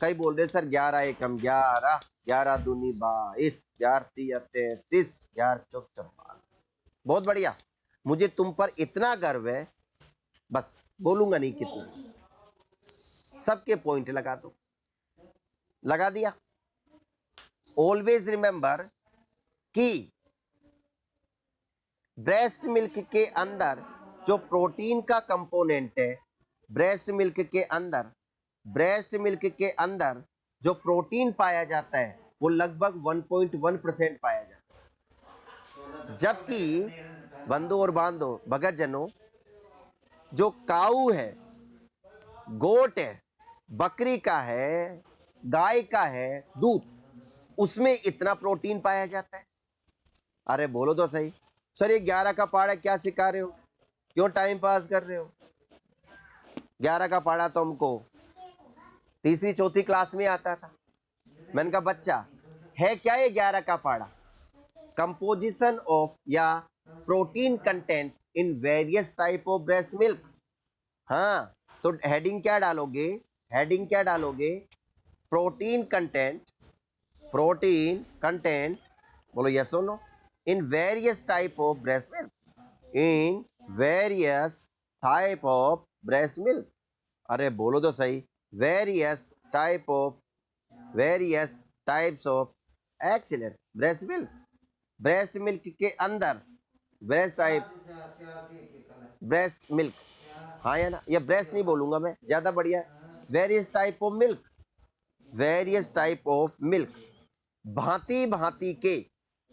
कई बोल रहे सर 11 एकम 11, 11 दूनी 22, 11 तिया 33, 11 चौक 44। बहुत बढ़िया, मुझे तुम पर इतना गर्व है, बस बोलूंगा नहीं कितना। सबके पॉइंट लगा दो, लगा दिया। ऑलवेज रिमेंबर कि ब्रेस्ट मिल्क के अंदर जो प्रोटीन का कंपोनेंट है, ब्रेस्ट मिल्क के अंदर, ब्रेस्ट मिल्क के अंदर जो प्रोटीन पाया जाता है वो लगभग 1.1% पाया जाता है। जबकि बंधु और बांधो भगत जनों, जो काऊ है, गोट है, बकरी का है, गाय का है दूध, उसमें इतना प्रोटीन पाया जाता है। अरे बोलो तो सही। सर ये 11 का पहाड़ा क्या सिखा रहे हो, क्यों टाइम पास कर रहे हो? 11 का पहाड़ा तो हमको तीसरी चौथी क्लास में आता था। मैंने कहा बच्चा है क्या ये 11 का पहाड़ा? कंपोजिशन ऑफ या protein content in various type of breast milk. हाँ, तो हेडिंग क्या डालोगे? हेडिंग क्या डालोगे? प्रोटीन कंटेंट, प्रोटीन कंटेंट, बोलो यस और no, in various type of breast milk, in various type of breast milk. अरे बोलो तो सही, various type of, various types of, excellent, breast milk. Breast milk के अंदर ब्रेस्ट टाइप, ब्रेस्ट मिल्क, हाँ या ना? या ब्रेस्ट नहीं बोलूंगा मैं, ज्यादा बढ़िया। Various type of milk, various type of milk, भांति भांति के,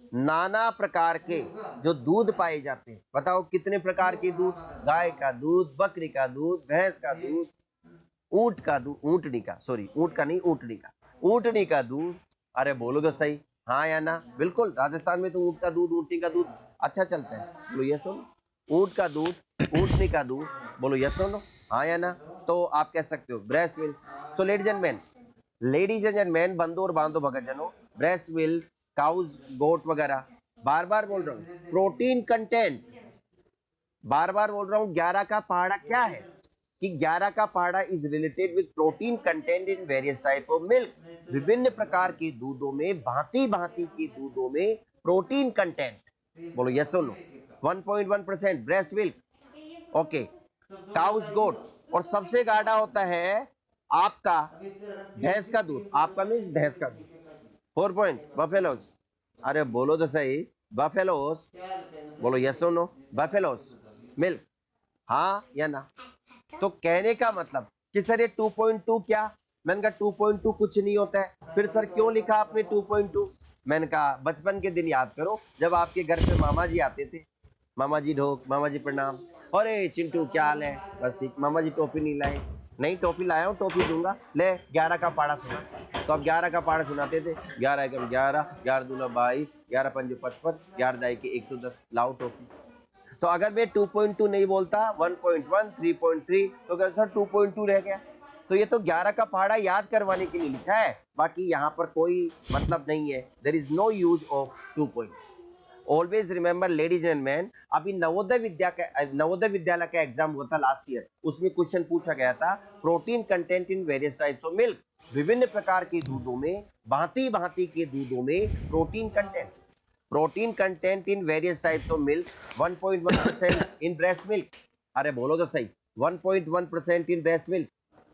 नाना प्रकार के जो दूध पाए जाते हैं। बताओ कितने प्रकार के दूध? गाय का दूध, बकरी का दूध, भैंस का दूध, ऊंट का दूध, ऊंटनी का, सॉरी ऊंट का नहीं, ऊंटनी का, ऊंटनी का दूध। अरे बोलो तो सही, हाँ या ना? बिल्कुल, राजस्थान में तो ऊंट का दूध, ऊंटनी का दूध अच्छा चलता है। बोलो यस और नो। ऊंट का दूध, ऊंटनी का दूध, बोलो यस और नो, हाँ या ना? तो आप कह सकते हो breast milk. So ladies and man, ladies and man, बंधु और बांधो भगत जनों, ब्रेस्ट मिल्क, काउज, गोट वगैरह, बार बार बोल रहा हूं प्रोटीन कंटेंट, बार बार बोल रहा हूं 11 का पहाड़ा क्या है कि 11 का पहाड़ा is related with protein content in various type of milk. विभिन्न प्रकार के दूधों में, भांति भांति के दूधों में प्रोटीन कंटेंट, बोलो यस और no. 1.1% breast milk, okay. Cows goat, और सबसे गाढ़ा होता है आपका भैंस का दूध, आपका मीन्स भैंस का दूध। 4 पॉइंट बफेलोस। अरे बोलो तो सही, बफेलोस, बोलो यस और नो, बफेलोस मिल्क, हाँ या ना? तो कहने का मतलब कि सर ये 2.2 क्या? मैंने कहा 2.2 कुछ नहीं होता है। फिर सर क्यों लिखा आपने 2.2? मैंने कहा बचपन के दिन याद करो, जब आपके घर पे मामा जी आते थे, मामा जी ढोक, मामा जी प्रणाम, अरे चिंटू क्या हाल है? बस ठीक। मामा जी टोपी नहीं लाए? नहीं टोपी लाया हूँ, टोपी दूंगा, ले 11 का पहाड़ा सुना। तो अब 11 का पहाड़ा सुनाते थे, 11 एकम 11, 11 दूना 22, 11 पंजे 55, 11 दाई के 110, लाओ टोपी। तो अगर मैं 2.2 नहीं बोलता, 1.1, 3.3, तो क्या सर 2.2 रह गया? तो ये तो 11 का पहाड़ा याद करवाने के लिए लिखा है, बाकी यहाँ पर कोई मतलब नहीं है। There is no use of 2 point. Always remember ladies and man, अभी नवोदय विद्यालय का एग्जाम हुआ था लास्ट ईयर, उसमें क्वेश्चन पूछा गया था protein content in various types of milk. विभिन्न प्रकार के दूधों में, भांति भांति के दूधों में protein content, protein content in various types of milk, 1.1% in breast milk. अरे बोलो तो सही, 1.1% इन ब्रेस्ट मिल्क।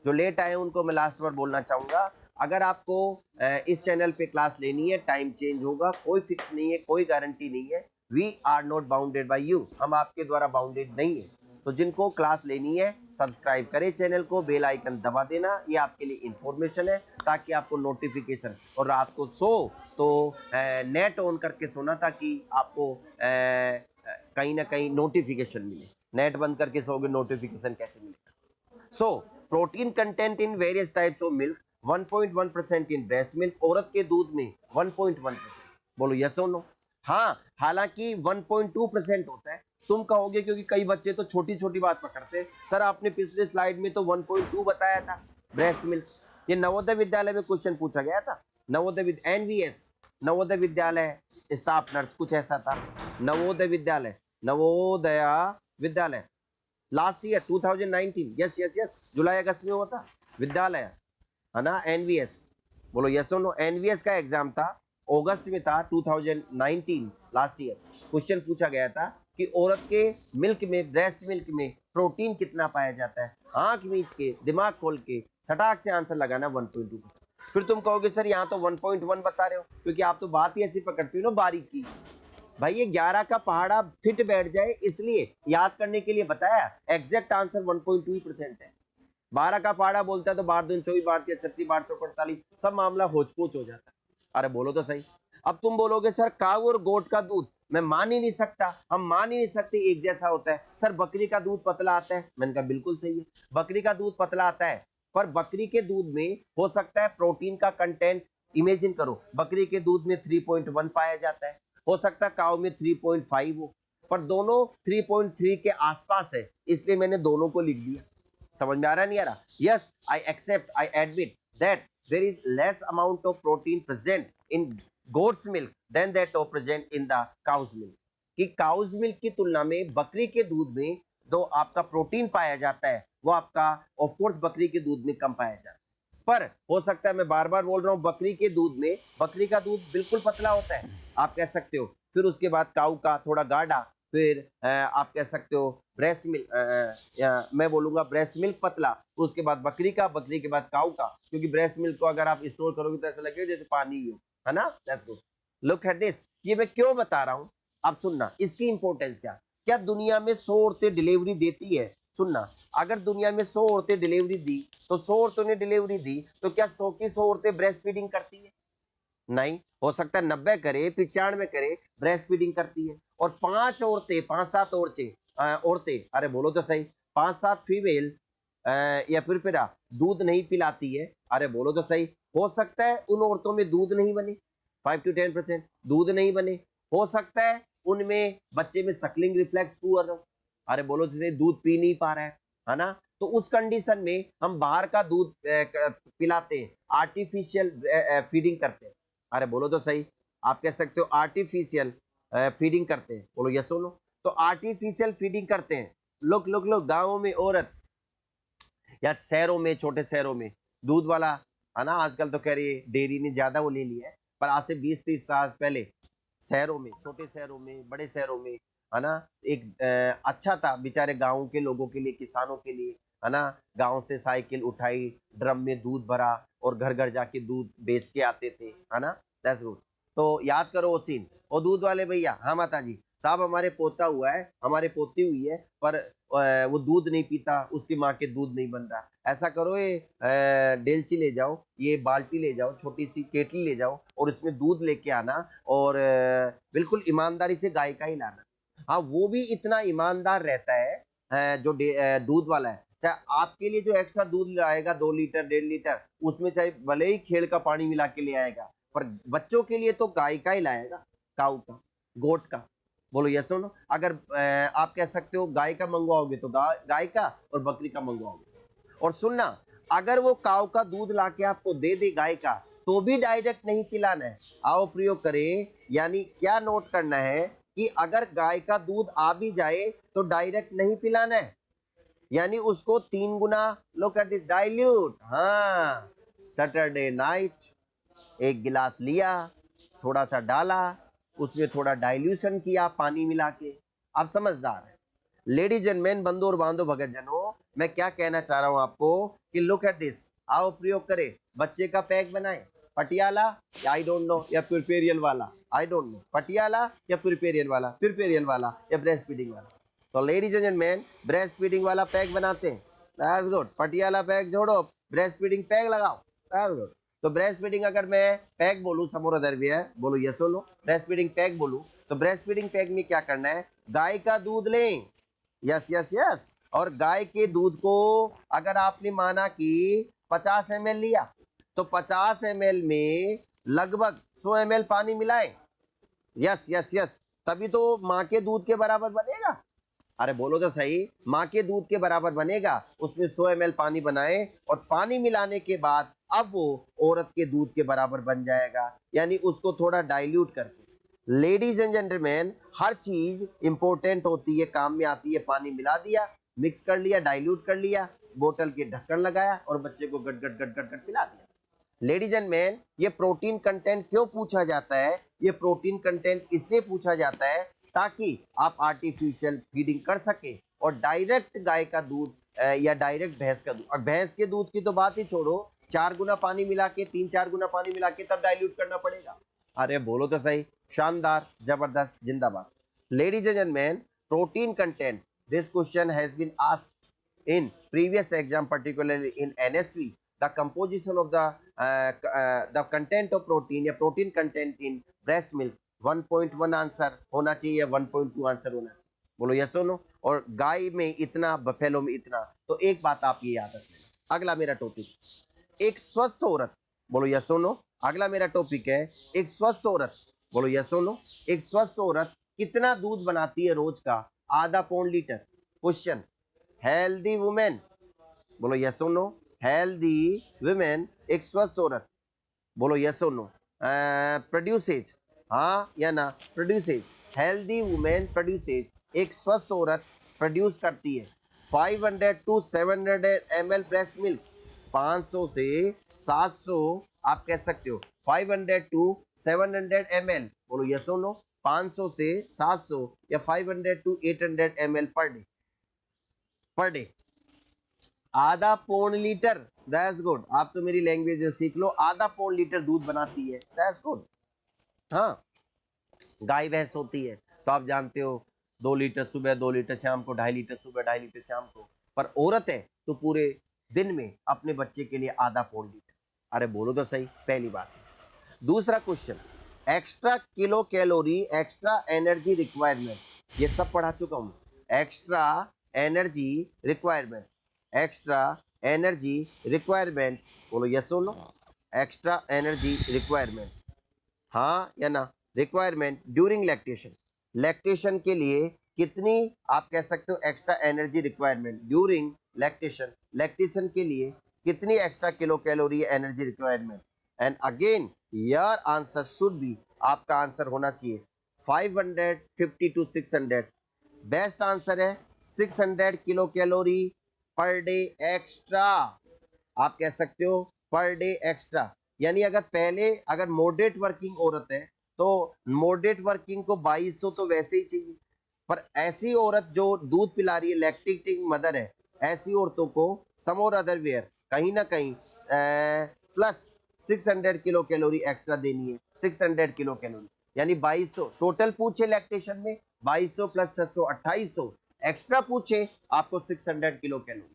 जो लेट आए उनको मैं लास्ट बार बोलना चाहूंगा, अगर आपको इस चैनल पे क्लास लेनी है, टाइम चेंज होगा, कोई फिक्स नहीं है, कोई गारंटी नहीं है। We are not bounded by you, हम आपके द्वारा बाउंडेड नहीं है। तो जिनको क्लास लेनी है सब्सक्राइब करें चैनल को, बेल आइकन दबा देना, ये आपके लिए इंफॉर्मेशन है ताकि आपको नोटिफिकेशन, और रात को सो तो नेट ऑन करके सोना ताकि आपको कहीं ना कहीं नोटिफिकेशन मिले। नेट बंद करके सोगे, नोटिफिकेशन कैसे मिलेगा? So protein content in various types of milk, 1.1% in breast milk, औरत के दूध में 1.1%। बोलो यस और नो? हाँ, हालांकि 1.2% होता है। तुम कहोगे क्योंकि कई बच्चे तो छोटी छोटी बात पकड़ते हैं, सर आपने पिछले स्लाइड में तो 1.2 बताया था ब्रेस्ट मिल्क। ये नवोदय विद्यालय में क्वेश्चन पूछा गया था, Navodaya NVS, Navodaya Vidyalaya staff nurse, कुछ ऐसा था। Navodaya Vidyalaya, Navodaya Vidyalaya, last year 2019, yes yes yes, जुलाई अगस्त में हुआ था विद्यालय, है ना? एनवीएस, बोलो यस और नो। एनवीएस का एग्जाम था, अगस्त में था 2019, लास्ट ईयर। क्वेश्चन पूछा गया था कि औरत के मिल्क में, ब्रेस्ट मिल्क में प्रोटीन कितना पाया जाता है? आंख मीच के, दिमाग खोल के सटाक से आंसर लगाना 1.2%। फिर तुम कहोगे सर यहाँ तो 1.1 बता रहे हो, क्योंकि आप तो बात ही ऐसी पकड़ती हो ना बारीकी। भाई ये 11 का पहाड़ा फिट बैठ जाए इसलिए याद करने के लिए बताया, एग्जैक्ट आंसर 1.2% है। 12 का पहाड़ा बोलता है तो 12 दूनी 24, 12 तिया 36, 12 चौक 48, सब मामला होच पोच हो जाता है। अरे बोलो तो सही। अब तुम बोलोगे सर काऊ और गोट का दूध मैं मान ही नहीं सकता, हम मान ही नहीं सकते एक जैसा होता है। सर बकरी का दूध पतला आता है, मैंने कहा बिल्कुल सही है, बकरी का दूध पतला आता है, पर बकरी के दूध में हो सकता है प्रोटीन का कंटेंट, इमेजिन करो बकरी के दूध में 3.1 पाया जाता है, हो सकता है काऊ में 3.5 हो, पर दोनों 3.3 के आसपास है, इसलिए मैंने दोनों को लिख दिया। समझ में आ रहा नहीं आ रहा? Yes, I accept, I admit that there is less amount of protein present in goat's milk than that of present in the cow's milk, कि काउज मिल्क की तुलना में बकरी के दूध में जो आपका प्रोटीन पाया जाता है वो आपका ऑफ कोर्स बकरी के दूध में कम पाया जाता है। पर हो सकता है, मैं बार बार बोल रहा हूँ, बकरी के दूध में, बकरी का दूध बिल्कुल पतला होता है, आप कह सकते हो। फिर उसके बाद काऊ का थोड़ा गाढ़ा, फिर आप कह सकते हो ब्रेस्ट मिल्क, मैं बोलूंगा ब्रेस्ट मिल्क पतला, उसके बाद बकरी का, बकरी के बाद काऊ का, क्योंकि ब्रेस्ट मिल्क को अगर आप स्टोर करोगे तो ऐसा लगेगा जैसे पानी ही हो, है ना? That's good. Look at this, ये मैं क्यों बता रहा हूँ, अब सुनना इसकी इंपॉर्टेंस क्या। क्या दुनिया में 100 औरतें डिलीवरी देती है? सुनना, अगर दुनिया में 100 औरतें डिलीवरी दी तो 100 औरतों ने डिलीवरी दी, तो क्या 100 की 100 औरतें ब्रेस्ट फीडिंग करती है? नहीं, हो सकता है 90 करे, 95 करे ब्रेस्ट फीडिंग करती है, और 5 औरतें, 5-7 औरतें, अरे बोलो तो सही, 5-7 फीमेल या फिर दूध नहीं पिलाती है, अरे बोलो तो सही। हो सकता है उन औरतों में दूध नहीं बने, 5 to 10% दूध नहीं बने, हो सकता है उनमें बच्चे में सकलिंग रिफ्लेक्स पुअर हो, अरे बोलो तो सही, दूध पी नहीं पा रहा है ना? तो उस कंडीशन में हम बाहर का दूध पिलाते हैं, आर्टिफिशियल फीडिंग करते हैं, अरे बोलो तो सही, आप कह सकते हो आर्टिफिशियल फीडिंग करते हैं, बोलो यस बोलो। तो आर्टिफिशियल फीडिंग करते हैं, लोग गांवों में औरत या शहरों में, छोटे शहरों में दूध वाला, है ना, आजकल तो कह रही है डेयरी ने ज्यादा वो ले लिया है, पर आज से 20-30 साल पहले शहरों में, छोटे शहरों में, बड़े शहरों में, है ना, एक अच्छा था बेचारे गाँव के लोगों के लिए, किसानों के लिए, है ना, गाँव से साइकिल उठाई, ड्रम में दूध भरा और घर घर जाके दूध बेच के आते थे, है ना? That's good. तो याद करो वो सीन, और दूध वाले भैया, हाँ माता जी साहब हमारे पोता हुआ है, हमारे पोती हुई है, पर वो दूध नहीं पीता, उसकी माँ के दूध नहीं बन रहा, ऐसा करो ये डेलची ले जाओ, ये बाल्टी ले जाओ, छोटी सी केटली ले जाओ और इसमें दूध लेके आना, और बिल्कुल ईमानदारी से गाय का ही लाना। हाँ, वो भी इतना ईमानदार रहता है जो दूध वाला है, चाहे आपके लिए जो एक्स्ट्रा दूध लाएगा 2 लीटर 1.5 लीटर, उसमें चाहे भले ही खेड़ का पानी मिला के ले आएगा, पर बच्चों के लिए तो गाय का ही लाएगा, काऊ का, गोट का, बोलो यस नो। अगर आप कह सकते हो गाय का मंगवाओगे तो गाय का, और बकरी का मंगवाओगे। और सुनना, अगर वो काऊ का दूध लाके आपको दे दे गाय का, तो भी डायरेक्ट नहीं पिलाना है, आओ प्रयोग करें, यानी क्या नोट करना है कि अगर गाय का दूध आ भी जाए तो डायरेक्ट नहीं पिलाना है, यानी उसको 3 गुना, लो कर दिस डाइल्यूट, हाँ, सैटरडे नाइट 1 गिलास लिया, थोड़ा सा डाला, उसमें थोड़ा डाइल्यूशन किया पानी मिला के, आप समझदार है। लेडीज एंड मैन, बंधु और बांधो भगत जनों, मैं क्या कहना चाह रहा हूं आपको कि लुक एट दिस, आओ प्रयोग करें, बच्चे का पैक बनाएं, पटियाला या आई डोंट नो, या प्रिपेरियल वाला, आई डोंट नो, पटियाला या प्रिपेरियल वाला, प्रिपेरियल वाला या ब्रेस्ट फीडिंग वाला। तो ladies and gentleman, breast feeding वाला पैक बनाते हैं, दैट्स गुड। पटियाला पैक जोड़ो, ब्रेस्ट फीडिंग पैक लगाओ, दैट्स गुड। तो ब्रेस्ट फीडिंग अगर मैं पैक बोलूं, समोरा दरवी है, बोलो यस बोलो, ब्रेस्ट फीडिंग पैक बोलूं, तो ब्रेस्ट फीडिंग पैक में क्या करना है, गाय का दूध लें, यस यस यस, और गाय के दूध को अगर आपने माना कि 50 ml लिया, तो 50 ml में लगभग 100 ml पानी मिलाएं, यस यस यस, तभी तो माँ के दूध के बराबर बनेगा, अरे बोलो तो सही, माँ के दूध के बराबर बनेगा, उसमें 100 ml पानी बनाए, और पानी मिलाने के बाद अब वो औरत के दूध के बराबर बन जाएगा, यानी उसको थोड़ा डाइल्यूट करके। लेडीज एंड जेंटलमैन, हर चीज इंपॉर्टेंट होती है, काम में आती है, पानी मिला दिया, मिक्स कर लिया, डाइल्यूट कर लिया, बोतल के ढक्कन लगाया और बच्चे को गट गट गट गट गट पिला दिया। लेडीज एंड मैन, ये प्रोटीन कंटेंट क्यों पूछा जाता है, ये प्रोटीन कंटेंट इसलिए पूछा जाता है ताकि आप आर्टिफिशियल फीडिंग कर सके, और डायरेक्ट गाय का दूध या डायरेक्ट भैंस का दूध। और भैंस के दूध की तो बात ही छोड़ो, 4 गुना पानी मिला के, 3-4 गुना पानी मिला के तब डाइल्यूट करना पड़ेगा। अरे बोलो तो सही, शानदार, जबरदस्त, जिंदाबाद। Ladies and gentleman, protein content, this question has been asked in previous exam, particularly in NSV. The composition of the content of protein या protein content in breast milk 1.1 answer होना चाहिए या 1.2 आंसर होना चाहिए, बोलो यस और no. और गाय में इतना, बफेलो में इतना। तो एक बात आप ये याद रखना। अगला मेरा टॉपिक, एक स्वस्थ औरत, बोलो यस और नो। अगला मेरा टॉपिक है एक स्वस्थ औरत, बोलो यस और नो। एक स्वस्थ औरत कितना दूध बनाती है रोज का? आधा पौन लीटर। क्वेश्चन, हेल्दी वुमेन, बोलो यस और नो। हेल्दी वुमेन, एक स्वस्थ औरत, बोलो यस और नो। प्रोड्यूसेज, हाँ या ना, प्रोड्यूसेज। हेल्दी वुमेन प्रोड्यूसेज, एक स्वस्थ औरत प्रोड्यूस करती है 500 to 700 ml ब्रेस्ट मिल्क। 500 से 700 आप कह सकते हो, 500 to 700 ml, बोलो यस और नो। 500 से 700 या 500 to 800 ml पर डे। आधा पौन लीटर, दैट्स गुड। आप तो मेरी लैंग्वेज सीख लो, आधा पौन लीटर दूध बनाती है, दैट्स गुड। हाँ, गाय भैंस होती है तो आप जानते हो 2 लीटर सुबह, 2 लीटर शाम को, 2.5 लीटर सुबह, 2.5 लीटर शाम को। पर औरत है तो पूरे दिन में अपने बच्चे के लिए आधा पौन लीटर। अरे बोलो तो सही, पहली बात है। दूसरा question, extra kilo calorie, extra energy requirement, ये सब पढ़ा चुका हूं। Extra energy requirement, extra energy requirement, बोलो यस और नो। एक्स्ट्रा एनर्जी रिक्वायरमेंट, हाँ या ना। रिक्वायरमेंट ड्यूरिंग लैक्टेशन, लैक्टेशन के लिए कितनी, आप कह सकते हो extra energy requirement during lactation, lactation के लिए कितनी extra kilo calorie energy requirement. And again your answer should be, आपका आंसर होना चाहिए 550 to 600। बेस्ट आंसर है 600 kilo calorie per day extra, आप कह सकते हो पर डे एक्स्ट्रा। यानी अगर पहले, अगर मॉडरेट वर्किंग औरत है तो मॉडरेट वर्किंग को 2200 तो वैसे ही चाहिए, पर ऐसी औरत जो दूध पिला रही है, लैक्टेटिंग मदर है, ऐसी औरतों को सम और अदर वेयर कहीं ना कहीं प्लस 600 किलो कैलोरी एक्स्ट्रा देनी है। 600 किलो कैलोरी यानी 2200 टोटल पूछे लैक्टेशन में, 2200 प्लस 600 2800 एक्स्ट्रा पूछे आपको 600 किलो कैलोरी,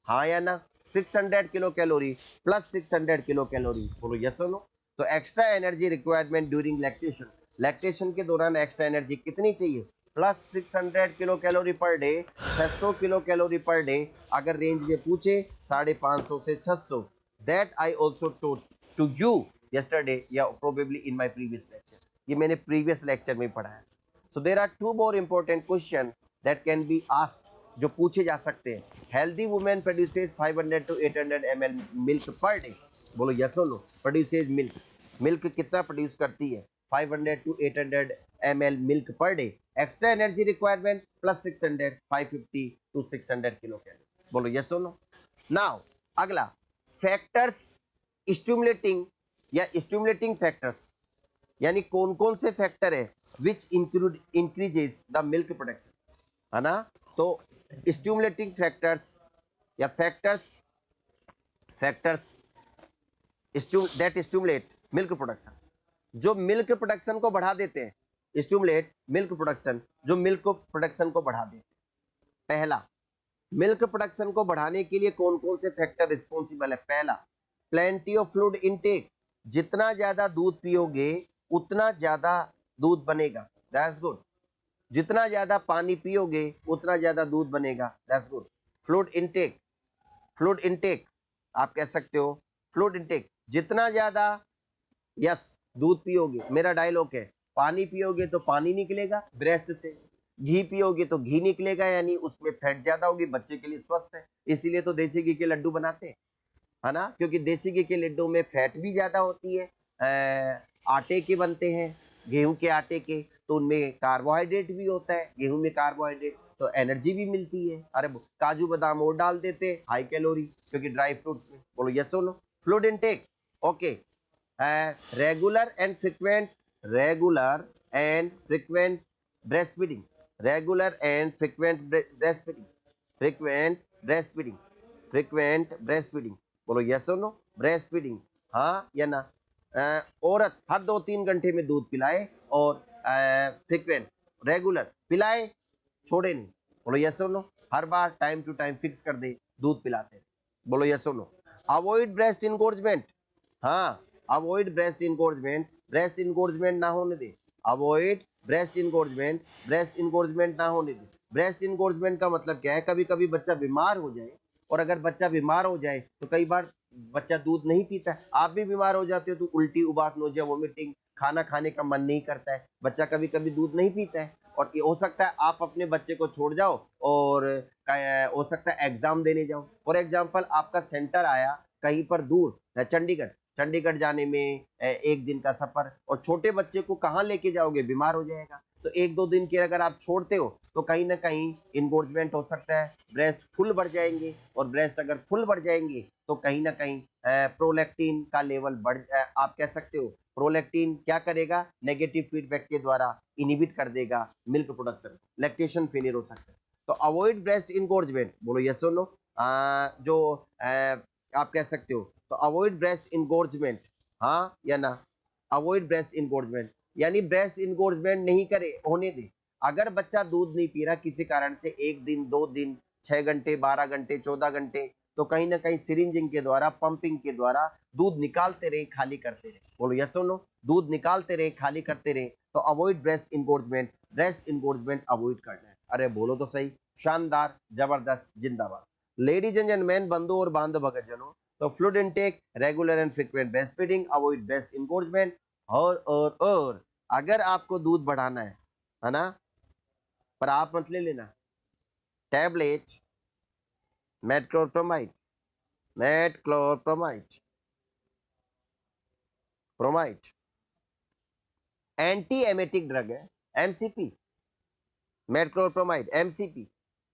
हाँ या ना। 600 kilo calorie plus 600 kilo calorie, बोलो यस और नो। तो extra energy requirement during lactation, lactation के दौरान एक्स्ट्रा एनर्जी कितनी चाहिए? Plus 600 kilo calorie per day, 600 kilo calorie per day. अगर रेंज में पूछे 550 से 600, that I also told to you yesterday या probably in my previous lecture, ये मैंने प्रीवियस लेक्चर में पढ़ा है। So there are 2 more important question that can be asked, जो पूछे जा सकते हैं। Healthy women produces 500 to 800 ml milk per day, बोलो यस और नो। प्रोड्यूसेस मिल्क, मिल्क कितना प्रोड्यूस करती है? 500 to 800 ml milk per day. Extra energy requirement plus 600, 550 to 600 kilo calorie, बोलो यस और नो। नाउ अगला, फैक्टर्स स्टिमुलेटिंग या stimulating factors, यानी कौन कौन से फैक्टर है विच इंक्रीजेज द मिल्क प्रोडक्शन, है ना। तो स्टिमुलेटिंग फैक्टर्स या factors that stimulate milk production, जो मिल्क प्रोडक्शन को बढ़ा देते हैं। स्टिमुलेट मिल्क प्रोडक्शन, जो मिल्क प्रोडक्शन को बढ़ा देते हैं। पहला, मिल्क प्रोडक्शन को बढ़ाने के लिए कौन कौन से फैक्टर रिस्पॉन्सिबल है? पहला, प्लेंटी ऑफ फ्लूइड इनटेक, जितना ज्यादा दूध पियोगे उतना ज्यादा दूध बनेगा, दैट्स गुड। जितना ज्यादा पानी पियोगे उतना ज्यादा दूध बनेगा, that's good. Fluid intake, fluid intake आप कह सकते हो, फ्लूइड इनटेक जितना ज्यादा, यस, दूध पियोगे, मेरा डायलॉग है, पानी पियोगे तो पानी निकलेगा ब्रेस्ट से, घी पियोगे तो घी निकलेगा, यानी उसमें फैट ज्यादा होगी, बच्चे के लिए स्वस्थ है। इसीलिए तो देसी घी के लड्डू बनाते हैं, है ना, क्योंकि देसी घी के लड्डू में फैट भी ज्यादा होती है। आटे के बनते हैं, गेहूं के आटे के, तो उनमें कार्बोहाइड्रेट भी होता है, गेहूं में कार्बोहाइड्रेट, तो एनर्जी भी मिलती है। अरे काजू बादाम और डाल देते हैं, हाई कैलोरी, क्योंकि ड्राई फ्रूट्स में, बोलो यस और no. Fluid intake, okay. Regular and frequent, regular and frequent breast feeding, regular and frequent breast feeding, frequent breast feeding, frequent breast feeding, बोलो यस और नो, ब्रेस्ट फीडिंग हाँ या ना। औरत हर 2-3 घंटे में दूध पिलाए और फ्रिक्वेंट रेगुलर पिलाए, छोड़े नहीं, बोलो यस और नो, हर बार टाइम टू टाइम फिक्स कर दे दूध पिलाते रहे, बोलो यस और नो। अवॉइड ब्रेस्ट इनगोर्जमेंट, हाँ अवॉइड ब्रेस्ट इनगोर्जमेंट, ब्रेस्ट इनगोर्जमेंट ना होने दे, अवॉइड ब्रेस्ट इनगोर्जमेंट, ब्रेस्ट इनगोर्जमेंट ना होने दे। ब्रेस्ट इनगोर्जमेंट का मतलब क्या है, कभी कभी बच्चा बीमार हो जाए, और अगर बच्चा बीमार हो जाए तो कई बार बच्चा दूध नहीं पीता है, आप भी बीमार हो जाते हो तो उल्टी, उबात, नोजिया, वोमिटिंग, खाना खाने का मन नहीं करता है, बच्चा कभी कभी दूध नहीं पीता है, और ये हो सकता है आप अपने बच्चे को छोड़ जाओ और हो सकता है एग्जाम देने जाओ। फॉर एग्जाम्पल आपका सेंटर आया कहीं पर दूर, चंडीगढ़, चंडीगढ़ जाने में 1 दिन का सफर, और छोटे बच्चे को कहाँ लेके जाओगे, बीमार हो जाएगा, तो 1-2 दिन के अगर आप छोड़ते हो तो कहीं ना कहीं इनगोर्जमेंट हो सकता है, ब्रेस्ट फुल बढ़ जाएंगे, और ब्रेस्ट अगर फुल बढ़ जाएंगे तो कहीं ना कहीं प्रोलैक्टिन का लेवल आप कह सकते हो प्रोलैक्टिन क्या करेगा, नेगेटिव फीडबैक के द्वारा इनहिबिट कर देगा मिल्क प्रोडक्शन, लैक्टेशन फेलियर हो सकता है। तो अवॉइड ब्रेस्ट इनगोर्जमेंट, बोलो यस और नो। जो आप कह सकते हो, तो अवॉइड ब्रेस्ट इनगोर्जमेंट हाँ या ना, अवॉइड ब्रेस्ट इनगोर्जमेंट यानी ब्रेस्ट इनगोर्जमेंट नहीं करे, होने दे। अगर बच्चा दूध नहीं पी रहा किसी कारण से, 1 दिन 2 दिन 6 घंटे 12 घंटे 14 घंटे, तो कहीं ना कहीं सिरिंजिंग के द्वारा, पंपिंग के द्वारा दूध निकालते रहे, खाली करते रहे, बोलो यस और नो, दूध निकालते रहे, खाली करते रहे, तो अवॉइड ब्रेस्ट इनगोर्जमेंट, ब्रेस्ट इनगोर्जमेंट अवॉइड करना है। अरे बोलो तो सही, शानदार, जबरदस्त, जिंदाबाद। लेडीज एंड जेंटलमैन, बंधु और बांधव भगतजनों, तो fluid intake, regular and frequent breast feeding, avoid breast engorgement, और अगर आपको दूध बढ़ाना है ना, पर आप मत ले लेना tablet metoclopramide, metoclopramide, pramide anti emetic drug है, MCP, metoclopramide MCP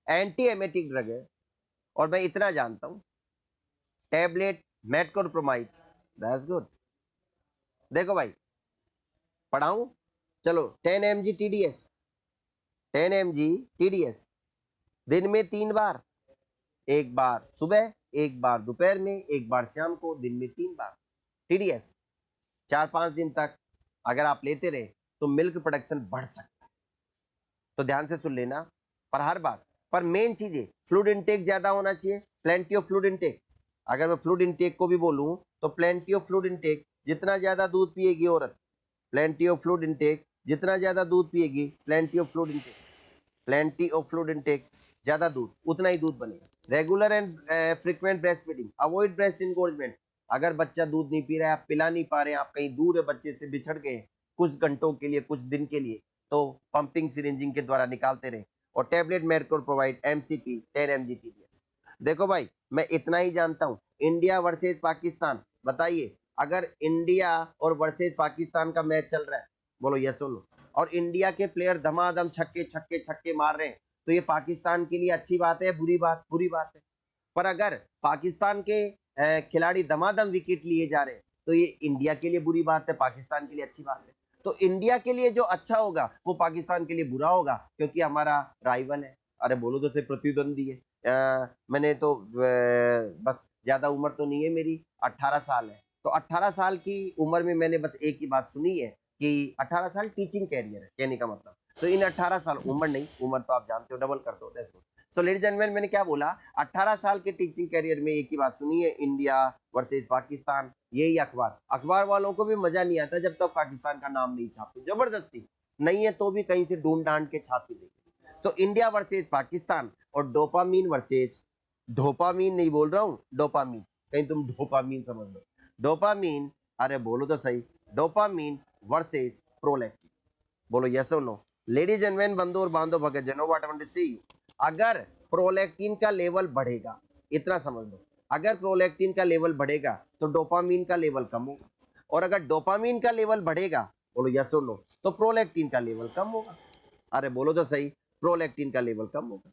anti emetic drug है, और मैं इतना जानता हूं टैबलेट मेटक्लोप्रोमाइड, दैट्स गुड। देखो भाई पढ़ाऊं, चलो 10 mg TDS, 10 mg TDS दिन में 3 बार, एक बार सुबह, एक बार दोपहर में, एक बार शाम को, दिन में 3 बार TDS 4-5 दिन तक अगर आप लेते रहे तो मिल्क प्रोडक्शन बढ़ सकता है। तो ध्यान से सुन लेना, पर हर बात पर मेन चीज है फ्लूइड इनटेक ज्यादा होना चाहिए, प्लेंटी ऑफ फ्लूइड इनटेक। अगर मैं फ्लूइड इनटेक को भी बोलूं तो प्लेंटी ऑफ फ्लूइड इनटेक, जितना ज्यादा दूध पिएगी औरत, प्लेंटी ऑफ फ्लूइड इनटेक, जितना ज्यादा दूध पिएगी, plenty of fluid intake, plenty of fluid intake, ज्यादा दूध उतना ही दूध बनेगा। Regular and frequent breast feeding, avoid breast engorgement. अगर बच्चा दूध नहीं पी रहा है, आप पिला नहीं पा रहे हैं, आप कहीं दूर है, बच्चे से बिछड़ गए कुछ घंटों के लिए, कुछ दिन के लिए, तो पंपिंग सिरिंजिंग के द्वारा निकालते रहे, और tablet metoclopramide MCP 10 mg TDS। देखो भाई मैं इतना ही जानता हूं, इंडिया वर्सेज पाकिस्तान, बताइए अगर इंडिया और वर्सेज पाकिस्तान का मैच चल रहा है, बोलो यस और नो, और इंडिया के प्लेयर धमाधम छक्के छक्के छक्के मार रहे हैं, तो ये पाकिस्तान के लिए अच्छी बात है, बुरी बात, बुरी बात है। पर अगर पाकिस्तान के खिलाड़ी दमादम विकेट लिए जा रहे हैं तो ये इंडिया के लिए बुरी बात है, पाकिस्तान के लिए अच्छी बात है। तो इंडिया के लिए जो अच्छा होगा वो पाकिस्तान के लिए बुरा होगा, क्योंकि हमारा राइवल है। अरे बोलो तो से प्रतिद्वंदी है। मैंने तो बस ज्यादा उम्र तो नहीं है मेरी, 18 साल है, तो 18 साल की उम्र में मैंने बस एक ही बात सुनी है कि 18 साल टीचिंग कैरियर है, कहने का मतलब। तो इन 18 साल, उम्र नहीं, उम्र तो आप जानते हो डबल कर दो, that's good. So ladies and gentleman, मैंने क्या बोला, 18 साल के टीचिंग कैरियर में एक ही बात सुनी है, इंडिया वर्सेज पाकिस्तान। यही अखबार, अखबार वालों को भी मजा नहीं आता जब तक पाकिस्तान का नाम नहीं छापते, जबरदस्ती नहीं है तो भी कहीं से ढूंढ ढांड के छापी देंगे। तो इंडिया वर्सेज पाकिस्तान, और डोपामीन वर्सेज, डोपामीन नहीं बोल रहा हूं, डोपामीन, कहीं तुम डोपामीन समझ लो, डोपामीन, अरे बोलो तो सही, डोपामीन वर्सेज प्रोलैक्टिन, बोलो यस और नो। लेडीज एंड जेंटलमैन, बंधु और बांधव भगतजनों, what I want to say you, अगर प्रोलैक्टिन का लेवल बढ़ेगा, इतना समझ लो, अगर प्रोलैक्टिन का लेवल बढ़ेगा तो डोपामीन का लेवल कम होगा, और अगर डोपामीन का लेवल बढ़ेगा, बोलो यस और नो, तो प्रोलैक्टिन का लेवल कम होगा। अरे बोलो तो सही, प्रोलैक्टिन का लेवल कम होगा।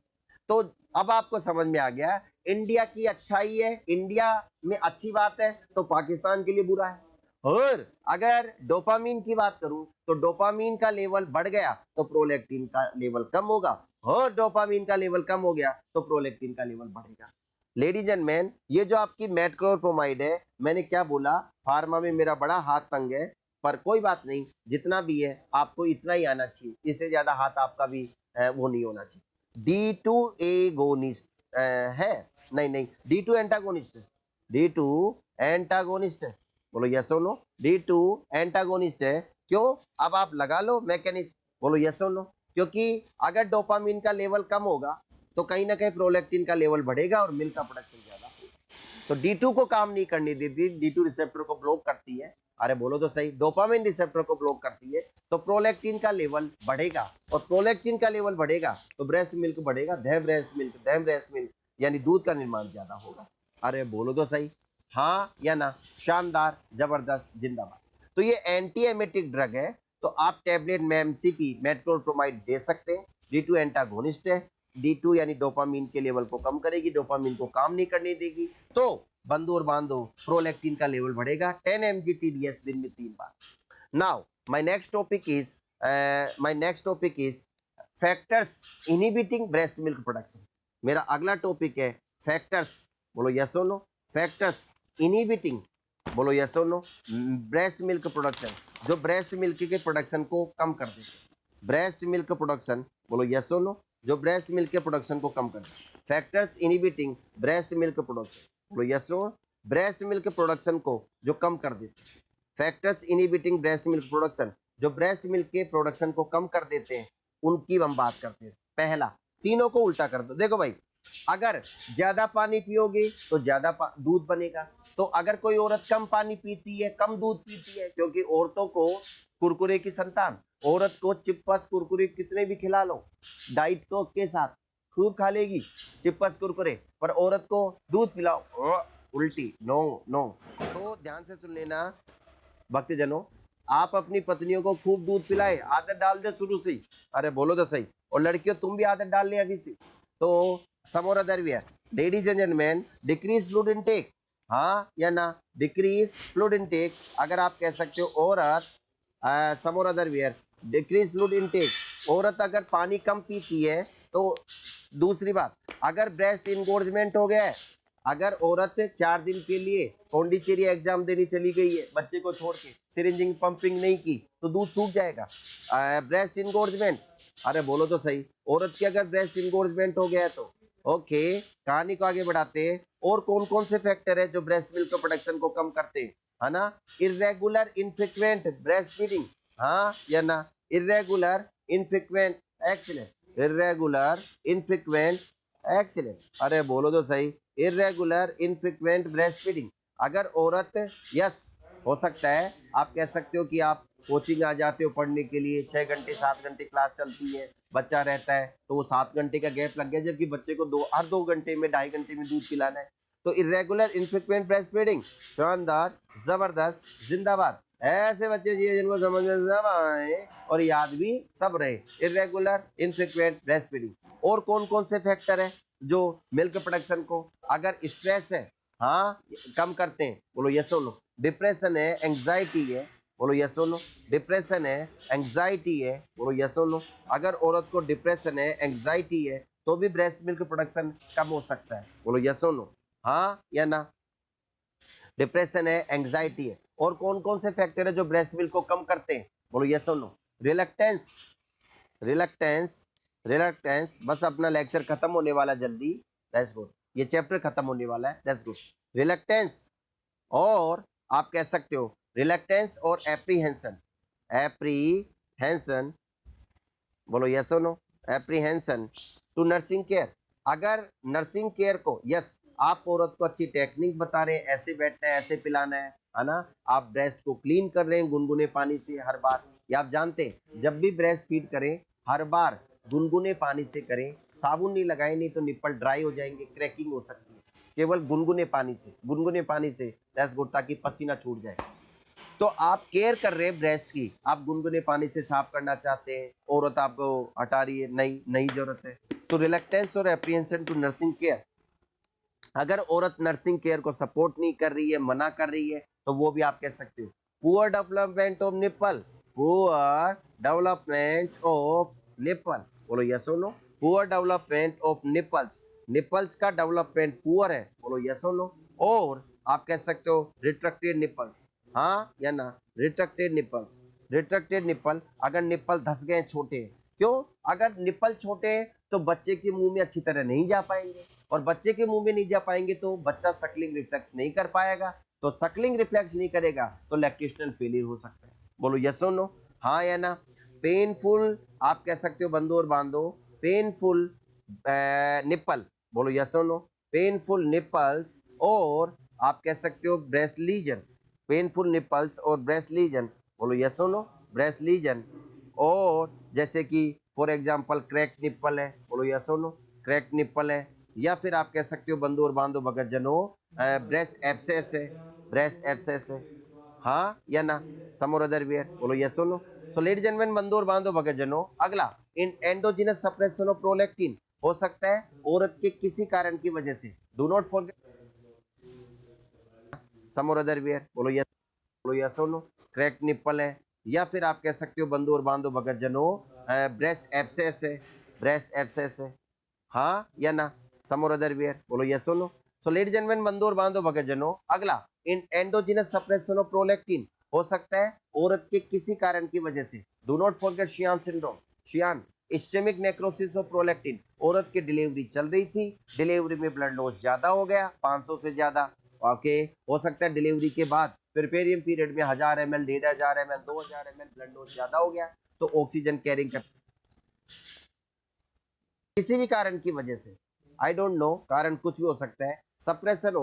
तो अब आपको समझ में आ गया, इंडिया की अच्छाई है, इंडिया में अच्छी बात है तो पाकिस्तान के लिए बुरा है। और अगर डोपामीन की बात करूं तो डोपामीन का लेवल बढ़ गया तो प्रोलैक्टिन का लेवल कम होगा, और डोपामीन का लेवल कम हो गया तो प्रोलैक्टिन का लेवल बढ़ेगा। लेडीज एंड मैन, ये जो आपकी मेटक्लोप्रोमाइड है, मैंने क्या बोला, फार्मा में मेरा बड़ा हाथ तंग है, पर कोई बात नहीं, जितना भी है आपको इतना ही आना चाहिए, इससे ज्यादा हाथ आपका भी वो नहीं होना चाहिए। D2 एगोनिस्ट है, नहीं नहीं, D2 एंटागोनिस्ट, D2 एंटागोनिस्ट है, बोलो यस और नो। D2 एंटागोनिस्ट है, क्यों? अब आप लगा लो मैकेनिज्म, बोलो यस और नो। क्योंकि अगर डोपामिन का लेवल कम होगा तो कहीं ना कहीं प्रोलैक्टिन का लेवल बढ़ेगा और मिल्क का प्रोडक्शन ज्यादा होगा। तो D2 को काम नहीं करने देती, D2 रिसेप्टर को ब्लॉक करती है, अरे बोलो तो सही, डोपामिन रिसेप्टर को ब्लॉक करती है, तो प्रोलैक्टिन का लेवल बढ़ेगा, और प्रोलैक्टिन का लेवल बढ़ेगा तो ब्रेस्ट मिल्क बढ़ेगा, दैम ब्रेस्ट मिल्क यानी दूध का निर्माण ज्यादा होगा। अरे बोलो तो सही, हाँ या ना? शानदार, जबरदस्त, जिंदाबाद। तो ये एंटी एमेटिक ड्रग है, तो आप टैबलेट में एमसीपी मेट्रोप्रोमाइड दे सकते हैं। D2 एंटागोनिस्ट है, D2 यानी डोपामिन के लेवल को कम करेगी, डोपामिन को काम नहीं करने देगी, तो बंदो और बांधो, प्रोलैक्टिन का लेवल बढ़ेगा 10 mg TDS दिन में 3 बार। Now my next topic is factors inhibiting breast milk production. मेरा अगला टॉपिक है फैक्टर्स, बोलो यस और नो। फैक्टर्स इनहिबिटिंग, बोलो यस और नो, ब्रेस्ट मिल्क प्रोडक्शन, जो ब्रेस्ट मिल्क के प्रोडक्शन को कम कर देते हैं। ब्रेस्ट मिल्क प्रोडक्शन, बोलो यस और नो, जो ब्रेस्ट मिल्क के प्रोडक्शन को कम कर देते हैं। Factors inhibiting breast milk production, बोलो यस और नो, ब्रेस्ट मिल्क प्रोडक्शन को जो कम कर देते हैं। Factors inhibiting breast milk production, जो ब्रेस्ट मिल्क के प्रोडक्शन को कम कर देते हैं, उनकी हम बात करते हैं। पहला, तीनों को उल्टा कर दो। देखो भाई, अगर ज्यादा पानी पियोगे तो ज्यादा दूध बनेगा, तो अगर कोई औरत कम पानी पीती है, कम दूध पीती है, क्योंकि औरतों को कुरकुरे की संतान, औरत को चिप्स कुरकुरे कितने भी खिला लो, डाइट को के साथ खूब खा लेगी चिप्स कुरकुरे, पर औरत को दूध पिलाओ, उल्टी, नो नो। तो ध्यान से सुन लेना भक्तजनों, आप अपनी पत्नियों को खूब दूध पिलाए, आदत डाल दे शुरू से ही, अरे बोलो तो सही, और लड़कियों तुम भी आदत डाल ले अभी से। तो some or other where, ladies and gentleman, decrease fluid intake, हाँ या ना? डिक्रीज फ्लूइड इनटेक, अगर आप कह सकते हो औरत, some or other where, decrease fluid intake, औरत अगर पानी कम पीती है तो। दूसरी बात, अगर ब्रेस्ट इंगोर्जमेंट हो गया है, अगर औरत 4 दिन के लिए पौंडीचेरी एग्जाम देने चली गई है बच्चे को छोड़ के, सिरिंजिंग पंपिंग नहीं की, तो दूध सूख जाएगा। ब्रेस्ट इंगोर्जमेंट, अरे बोलो तो सही, औरत की अगर ब्रेस्ट इंगोर्जमेंट हो गया है तो। ओके, कहानी को आगे बढ़ाते हैं। और कौन कौन से फैक्टर है जो ब्रेस्ट मिल्क प्रोडक्शन को कम करते हैं, है ना? इरेगुलर इनफ्रीक्वेंट ब्रेस्ट फीडिंग, हाँ या ना? Irregular infrequent, excellent, irregular infrequent, excellent, अरे बोलो तो सही, इरेगुलर इनफ्रीक्वेंट ब्रेस्ट फीडिंग। अगर औरत, यस, हो सकता है आप कह सकते हो कि आप कोचिंग आ जाते हो पढ़ने के लिए, 6 घंटे 7 घंटे क्लास चलती है, बच्चा रहता है, तो वो 7 घंटे का गैप लग गया, जबकि बच्चे को हर 2 घंटे में 2.5 घंटे में दूध पिलाना है। तो इरेगुलर इनफ्रीक्वेंट ब्रेस्ट फीडिंग, शानदार, जबरदस्त, जिंदाबाद। ऐसे बच्चे चाहिए जिनको समझ में सब आए और याद भी सब रहे। Irregular infrequent breast feeding. और कौन कौन से फैक्टर है जो मिल्क प्रोडक्शन को, अगर स्ट्रेस है, हाँ, कम करते हैं, बोलो यस और नो। डिप्रेशन है, एंग्जाइटी है, बोलो यस और नो। डिप्रेशन है, एंग्जाइटी है, बोलो यस और नो। अगर औरत को डिप्रेशन है, एंग्जाइटी है, तो भी ब्रेस्ट मिल्क प्रोडक्शन कम हो सकता है, बोलो यस और नो, हाँ या ना? डिप्रेशन है, एंग्जाइटी है। और कौन कौन से फैक्टर है जो ब्रेस्ट मिल्क को कम करते हैं, बोलो यस और नो। रिलक्टेंस, रिलक्टेंस, रिलक्टेंस, बस अपना लेक्चर खत्म होने वाला जल्दी, दैट्स गुड, ये चैप्टर खत्म होने वाला है, दैट्स गुड। रिलक्टेंस, और आप कह सकते हो रिलक्टेंस और एप्रीहेंशन, एप्रीहेंशन, बोलो यस और no. Apprehension to nursing care, अगर नर्सिंग केयर को, यस, आप औरत को अच्छी टेक्निक बता रहे हैं, ऐसे बैठना है, ऐसे पिलाना है ना? आप ब्रेस्ट को क्लीन कर रहे हैं गुनगुने पानी से हर बार, या आप जानते हैं जब भी ब्रेस्ट फीड करें हर बार गुनगुने पानी से करें, साबुन नहीं लगाएं, नहीं तो निप्पल ड्राई हो जाएंगे, क्रैकिंग हो सकती है। केवल गुनगुने पानी से, गुनगुने पानी से, दैट्स गुड, ताकि पसीना छूट जाए। तो आप केयर कर रहे हैं ब्रेस्ट की, आप गुनगुने पानी से साफ करना चाहते हैं, औरत आपको हटा रही है, नहीं नहीं जरूरत है, तो रिलक्टेंस और एप्रीहेंशन टू नर्सिंग केयर। अगर औरत नर्सिंग केयर को सपोर्ट नहीं कर रही है, मना कर रही है, तो वो भी आप कह सकते हो। Poor development of nipple, poor development of nipple, बोलो यस और no. Poor development of nipples, nipples का डेवलपमेंट पुअर है, बोलो यस और नो। और आप कह सकते हो रिट्रैक्टेड निपल्स, हाँ या ना। रिट्रैक्टेड निपल्स, रिट्रैक्टेड निपल, अगर निपल धस गए छोटे, क्यों? अगर निपल छोटे हैं तो बच्चे के मुंह में अच्छी तरह नहीं जा पाएंगे, और बच्चे के मुंह में नहीं जा पाएंगे तो बच्चा सकलिंग रिफ्लेक्स नहीं कर पाएगा, तो सकलिंग रिफ्लेक्स नहीं करेगा तो लैक्टेशनल फेलियर हो सकता है, बोलो यस और नो, हाँ या ना। पेनफुल, आप कह सकते हो बंदो और बांधो, पेनफुल निपल, बोलो यस और नो। पेनफुल निपल्स, और आप कह सकते हो ब्रेस्ट लीजन, पेनफुल निपल्स और ब्रेस्ट लीजन, बोलो यस और नो। ब्रेस्ट लीजन, और जैसे कि फॉर एग्जांपल क्रैक निप्पल है, बोलो यस और नो। क्रैक निप्पल है, या फिर आप कह सकते हो बंदो और बांधो भगत जनो ब्रेस्ट एब्सेस है, ब्रेस्ट एब्सेस है, हाँ या ना। सम और अदर वेयर, बोलो यस और no. So ladies and gentleman, बंदो और बांधो भगत जनो, अगला इन एंडोजिनस सप्रेशन ऑफ प्रोलैक्टिन, हो सकता है औरत के किसी कारण की वजह से, do not forget some or other where, बोलो यस और नो। क्रैक निप्पल है, या फिर आप कह सकते हो बंदो और बांधो भगत जनो ब्रेस्ट एब्सेस है, ब्रेस्ट एब्सेस है, हाँ या ना। सम और अदर वेयर, बोलो यस और no. So ladies and gentleman, बंदो और बांधो भगत जनो, अगला इन एंडोजिनस सप्रेशन ऑफ प्रोलैक्टिन, हो सकता है औरत के किसी कारण की वजह से, do not forget Sheehan syndrome, Sheehan ischemic necrosis of prolactin, औरत की डिलीवरी चल रही थी, डिलीवरी में ब्लड लॉस ज्यादा हो गया, 500 से ज्यादा, ओके। हो सकता है डिलीवरी के बाद प्रिपेरियम पीरियड में 1000 ml, 1500 ml, 2000 ml blood loss ज्यादा हो गया, तो ऑक्सीजन कैरिंग कर किसी भी कारण की वजह से, आई डोंट नो, कारण कुछ भी हो सकता है, सप्रेशन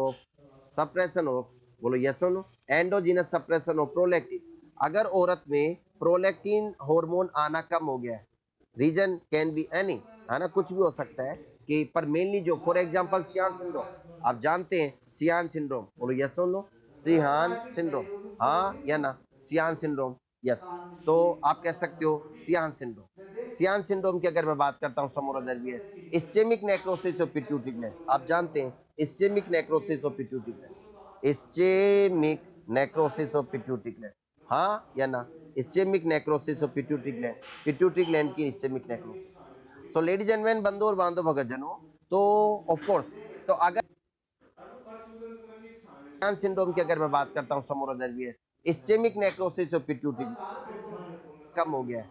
ऑफ, बोलो यस और no. Endogenous suppression of prolactin, अगर औरत में प्रोलैक्टिन हार्मोन आना कम हो गया है, रीजन कैन बी एनी, है ना, कुछ भी हो सकता है कि, पर मेनली जो फॉर एग्जांपल सियान सिंड्रोम, आप जानते हैं सियान सिंड्रोम, बोलो यस और नो। सियान सिंड्रोम, हाँ या ना। सियान सिंड्रोम, यस। तो आप कह सकते हो सियान सिंड्रोम, सियान सिंड्रोम की अगर मैं बात करता हूँ some or other where, ischemic necrosis of pituitary gland, आप जानते हैं ischemic necrosis of pituitary gland, ischemic necrosis of pituitary gland, हाँ या ना। Ischemic necrosis of pituitary gland की ischemic necrosis. So ladies and gentleman, बंधु और बांधव भगत जनों, तो ऑफ कोर्स, तो अगर सियान सिंड्रोम की अगर मैं बात करता हूँ some or other where, ischemic necrosis of pituitary कम हो गया है,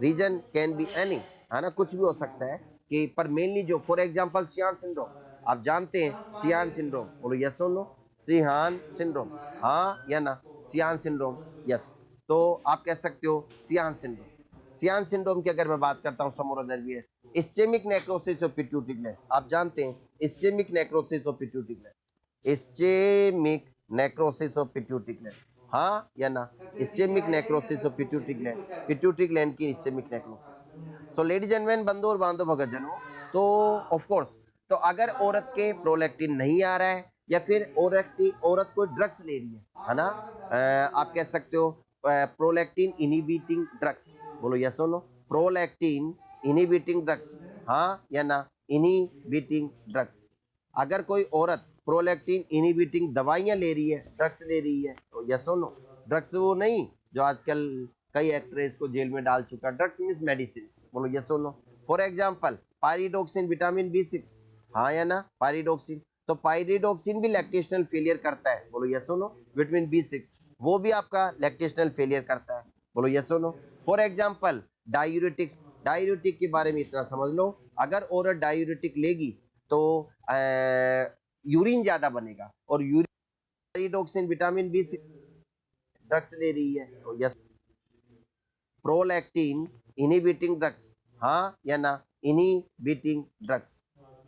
रीजन कैन बी एनी, है ना, कुछ भी हो सकता है कि, पर मेनली जो फॉर एग्जांपल सियान सिंड्रोम, आप जानते हैं सियान सिंड्रोम, बोलो यस और नो। सियान सिंड्रोम, हाँ या ना। सियान सिंड्रोम, यस। तो आप कह सकते हो सियान सिंड्रोम, सियान सिंड्रोम की अगर मैं बात करता हूँ some or other where, ischemic necrosis of pituitary gland, आप जानते हैं ischemic necrosis of pituitary gland, ischemic necrosis of pituitary gland, हाँ या ना। Ischemic necrosis of pituitary gland की ischemic necrosis. So ladies and gentleman, बंधु और बांधव भगत जनों, तो ऑफ कोर्स, तो अगर औरत के प्रोलैक्टिन नहीं आ रहा है, या फिर औरत कोई ड्रग्स ले रही है ना, आप कह सकते हो प्रोलैक्टिन इनहिबिटिंग ड्रग्स, बोलो यस और नो। प्रोलैक्टिन इनहिबिटिंग ड्रग्स, हाँ या ना। इनहिबिटिंग ड्रग्स, अगर कोई औरत प्रोलैक्टिन इनहिबिटिंग दवाइयां ले रही है, ड्रग्स ले रही है, तो यस और नो। ड्रग्स वो नहीं जो आजकल कई एक्ट्रेस को जेल में डाल चुका, ड्रग्स मीन्स मेडिसिन, बोलो यस और no. For example pyridoxine, vitamin बी6, हाँ या ना। पायरिडोक्सिन, तो पायरिडोक्सिन भी लैक्टेशनल फेलियर करता है, बोलो यस और नो। विटामिन बी6 वो भी आपका लैक्टेशनल फेलियर करता है, बोलो यस और no. For example diuretics, diuretic के बारे में इतना समझ लो, अगर औरत डायूरेटिक लेगी तो यूरिन ज्यादा बनेगा, और यूरिन विटामिन बी ड्रग्स ले रही है, तो यस। प्रोलैक्टिन इनहिबिटिंग ड्रग्स, हाँ या ना। इनहिबिटिंग ड्रग्स,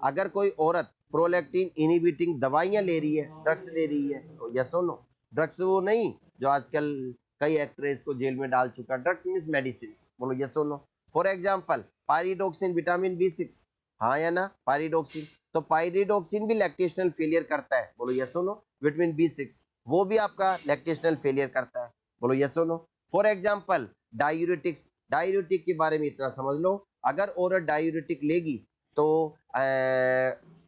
अगर कोई औरत प्रोलैक्टिन इनहिबिटिंग दवाइयां ले रही है, ड्रग्स ले रही है, तो यस और नो। ड्रग्स वो नहीं जो आजकल कई एक्ट्रेस को जेल में डाल चुका, ड्रग्स मीन्स मेडिसिन, बोलो यस और no. For example pyridoxine, vitamin बी6, हाँ या ना। पायरिडोक्सिन, तो पायरिडोक्सिन भी लैक्टेशनल फेलियर करता है, बोलो यस और नो। विटामिन बी6 वो भी आपका लैक्टेशनल फेलियर करता है, बोलो यस और no. For example diuretics, diuretic के बारे में इतना समझ लो, अगर औरत डायूरेटिक लेगी तो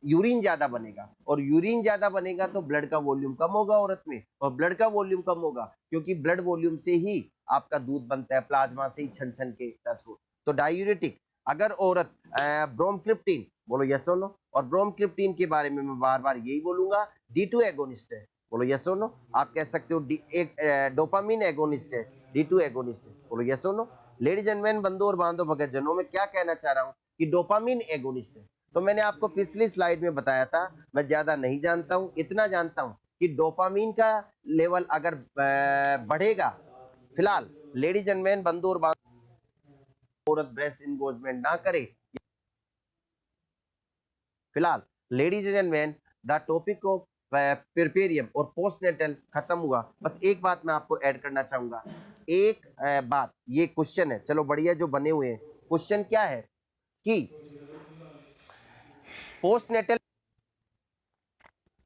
यूरिन ज्यादा बनेगा, और यूरिन ज्यादा बनेगा तो ब्लड का वॉल्यूम कम होगा औरत में, और ब्लड का वॉल्यूम कम होगा क्योंकि ब्लड वॉल्यूम से ही आपका दूध बनता है, प्लाज्मा से ही छन छन के 10 को। तो डायूरेटिक, अगर औरत ब्रोमक्रिप्टिन, बोलो यस और नो, और ब्रोमक्रिप्टिन के बारे में मैं बार बार यही बोलूंगा, D2 एगोनिस्ट है, बोलो यस और नो। आप कह सकते हो एक डोपामिन एगोनिस्ट है, D2 एगोनिस्ट है, बोलो यस और नो। लेडीज एंड मैन, बंधु और बांधव भगत जनों, में क्या कहना चाह रहा हूँ कि डोपामिन एगोनिस्ट है। तो मैंने आपको पिछली स्लाइड में बताया था, मैं ज्यादा नहीं जानता हूँ, इतना जानता हूँ कि डोपामिन का लेवल अगर बढ़ेगा, फिलहाल लेडीज एंड मैन, बंधु और बांधव, औरत ब्रेस्ट इंगोजमेंट ना करे, फिलहाल ladies and man, the topic of puerperium और पोस्टनेटल खत्म हुआ। बस एक बात मैं आपको ऐड करना चाहूंगा, एक बात, ये क्वेश्चन है, चलो बढ़िया जो बने हुए हैं, क्वेश्चन क्या है कि पोस्टनेटल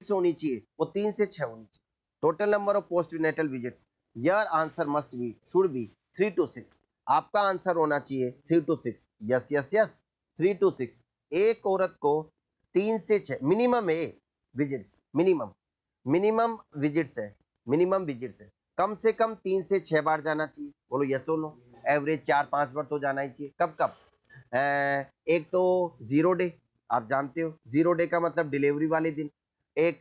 होनी चाहिए, वो 3 से 6 होनी चाहिए। Total number of postnatal visits, your answer must be, should be 3 to 6। आपका आंसर होना चाहिए 3 to 6। Yes yes yes, 3 to 6। एक औरत को 3 से 6 मिनिमम है विजिट्स, मिनिमम मिनिमम विजिट्स है, मिनिमम विजिट्स है, कम से कम 3 से 6 बार जाना चाहिए, बोलो यस और नो। एवरेज 4-5 बार तो जाना ही चाहिए। कब कब? एक तो 0 डे, आप जानते हो 0 डे का मतलब डिलीवरी वाले दिन, एक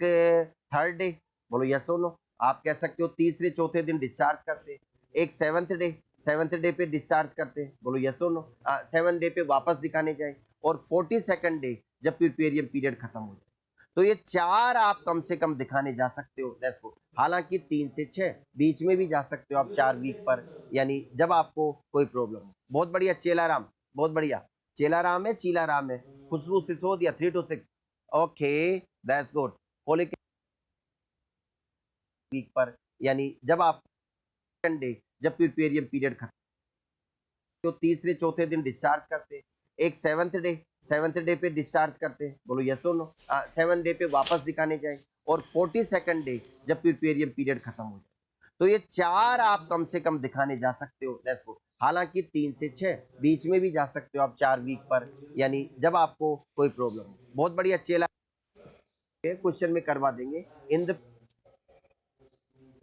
3rd डे, बोलो यस और नो। आप कह सकते हो तीसरे चौथे दिन डिस्चार्ज करते हैं, एक 7th डे पे डिस्चार्ज करते हैं, बोलो यस और नो। 7th डे पे वापस दिखाने जाए, और 42nd डे जब प्रीपेरियम पीरियड खत्म हो जाए। तो ये 4 आप कम से कम दिखाने जा सकते हो दैट्स गुड। हालांकि 3 से 6 बीच में भी जा सकते हो आप 4 वीक पर, यानी जब आपको कोई प्रॉब्लम हो। बहुत बढ़िया चेलाराम, बहुत बढ़िया चेलाराम है, चीलाराम है, Khushboo Sisodia 3 to 6, okay that's good. Folic week पर, यानी जब आप डे, जब प्रीपेरियम पीरियड खत्म, तो तीसरे चौथे दिन डिस्चार्ज करते, एक 7th डे पे डिस्चार्ज करते, बोलो यस और नो। 7th डे पे वापस दिखाने जाए, और 42nd डे जब प्रीपेरियम पीरियड खत्म हो जाए। तो ये 4 आप कम से कम दिखाने जा सकते हो दैट्स गुड। हालांकि 3 से 6 बीच में भी जा सकते हो आप 4 वीक पर, यानी जब आपको कोई प्रॉब्लम हो। बहुत बढ़िया चेला, क्वेश्चन में करवा देंगे। इन द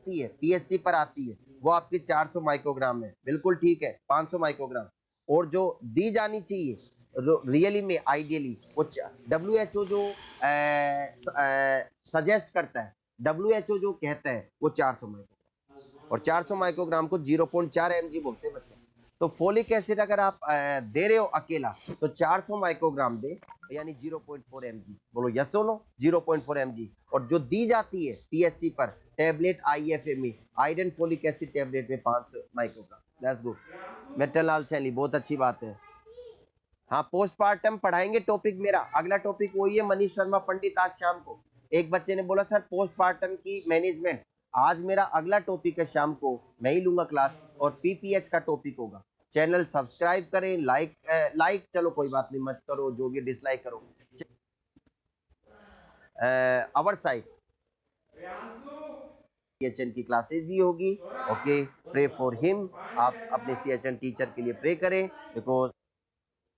है, पीएससी पर आती है, वो आपकी 400 माइक्रोग्राम है, बिल्कुल ठीक है, 500 माइक्रोग्राम। और जो दी जानी चाहिए, जो रियली में आइडियली, वो WHO जो सजेस्ट करता है, WHO जो कहता है, वो 400 माइक्रोग्राम, और 400 माइक्रोग्राम को 0.4 mg बोलते हैं बच्चे। तो फोलिक एसिड अगर आप दे रहे हो अकेला, तो 400 माइक्रोग्राम दे, यानी 0.4 mg, बोलो यस और नो, 0.4 mg। और जो दी जाती है पीएससी पर tablet, IFME iron folic acid tablet में 500 माइक्रोग्राम, दैट्स गुड। मेटलाल सैली, बहुत अच्छी बात है। हाँ, पोस्टमार्टम पढ़ाएंगे, टॉपिक मेरा अगला टॉपिक वही है, मनीष शर्मा पंडित, आज शाम को। एक बच्चे ने बोला सर पोस्टमार्टम की मैनेजमेंट, आज मेरा अगला टॉपिक है, शाम को मैं ही लूंगा क्लास, और PPH का टॉपिक होगा। चैनल सब्सक्राइब करें, लाइक चलो कोई बात नहीं, मत करो, जो भी डिसलाइक करो। अवर साइड CHN की क्लासेज भी होगी, ओके, प्रे फॉर हिम। आप अपने CHN टीचर के लिए प्रे करें, बिकॉज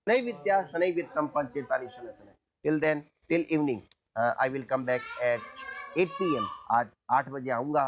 शनै विद्या शनै वित्तम पंचेतानि शनै शनै। Till then, till evening, I will come back at 8 PM। आज 8 बजे आऊँगा।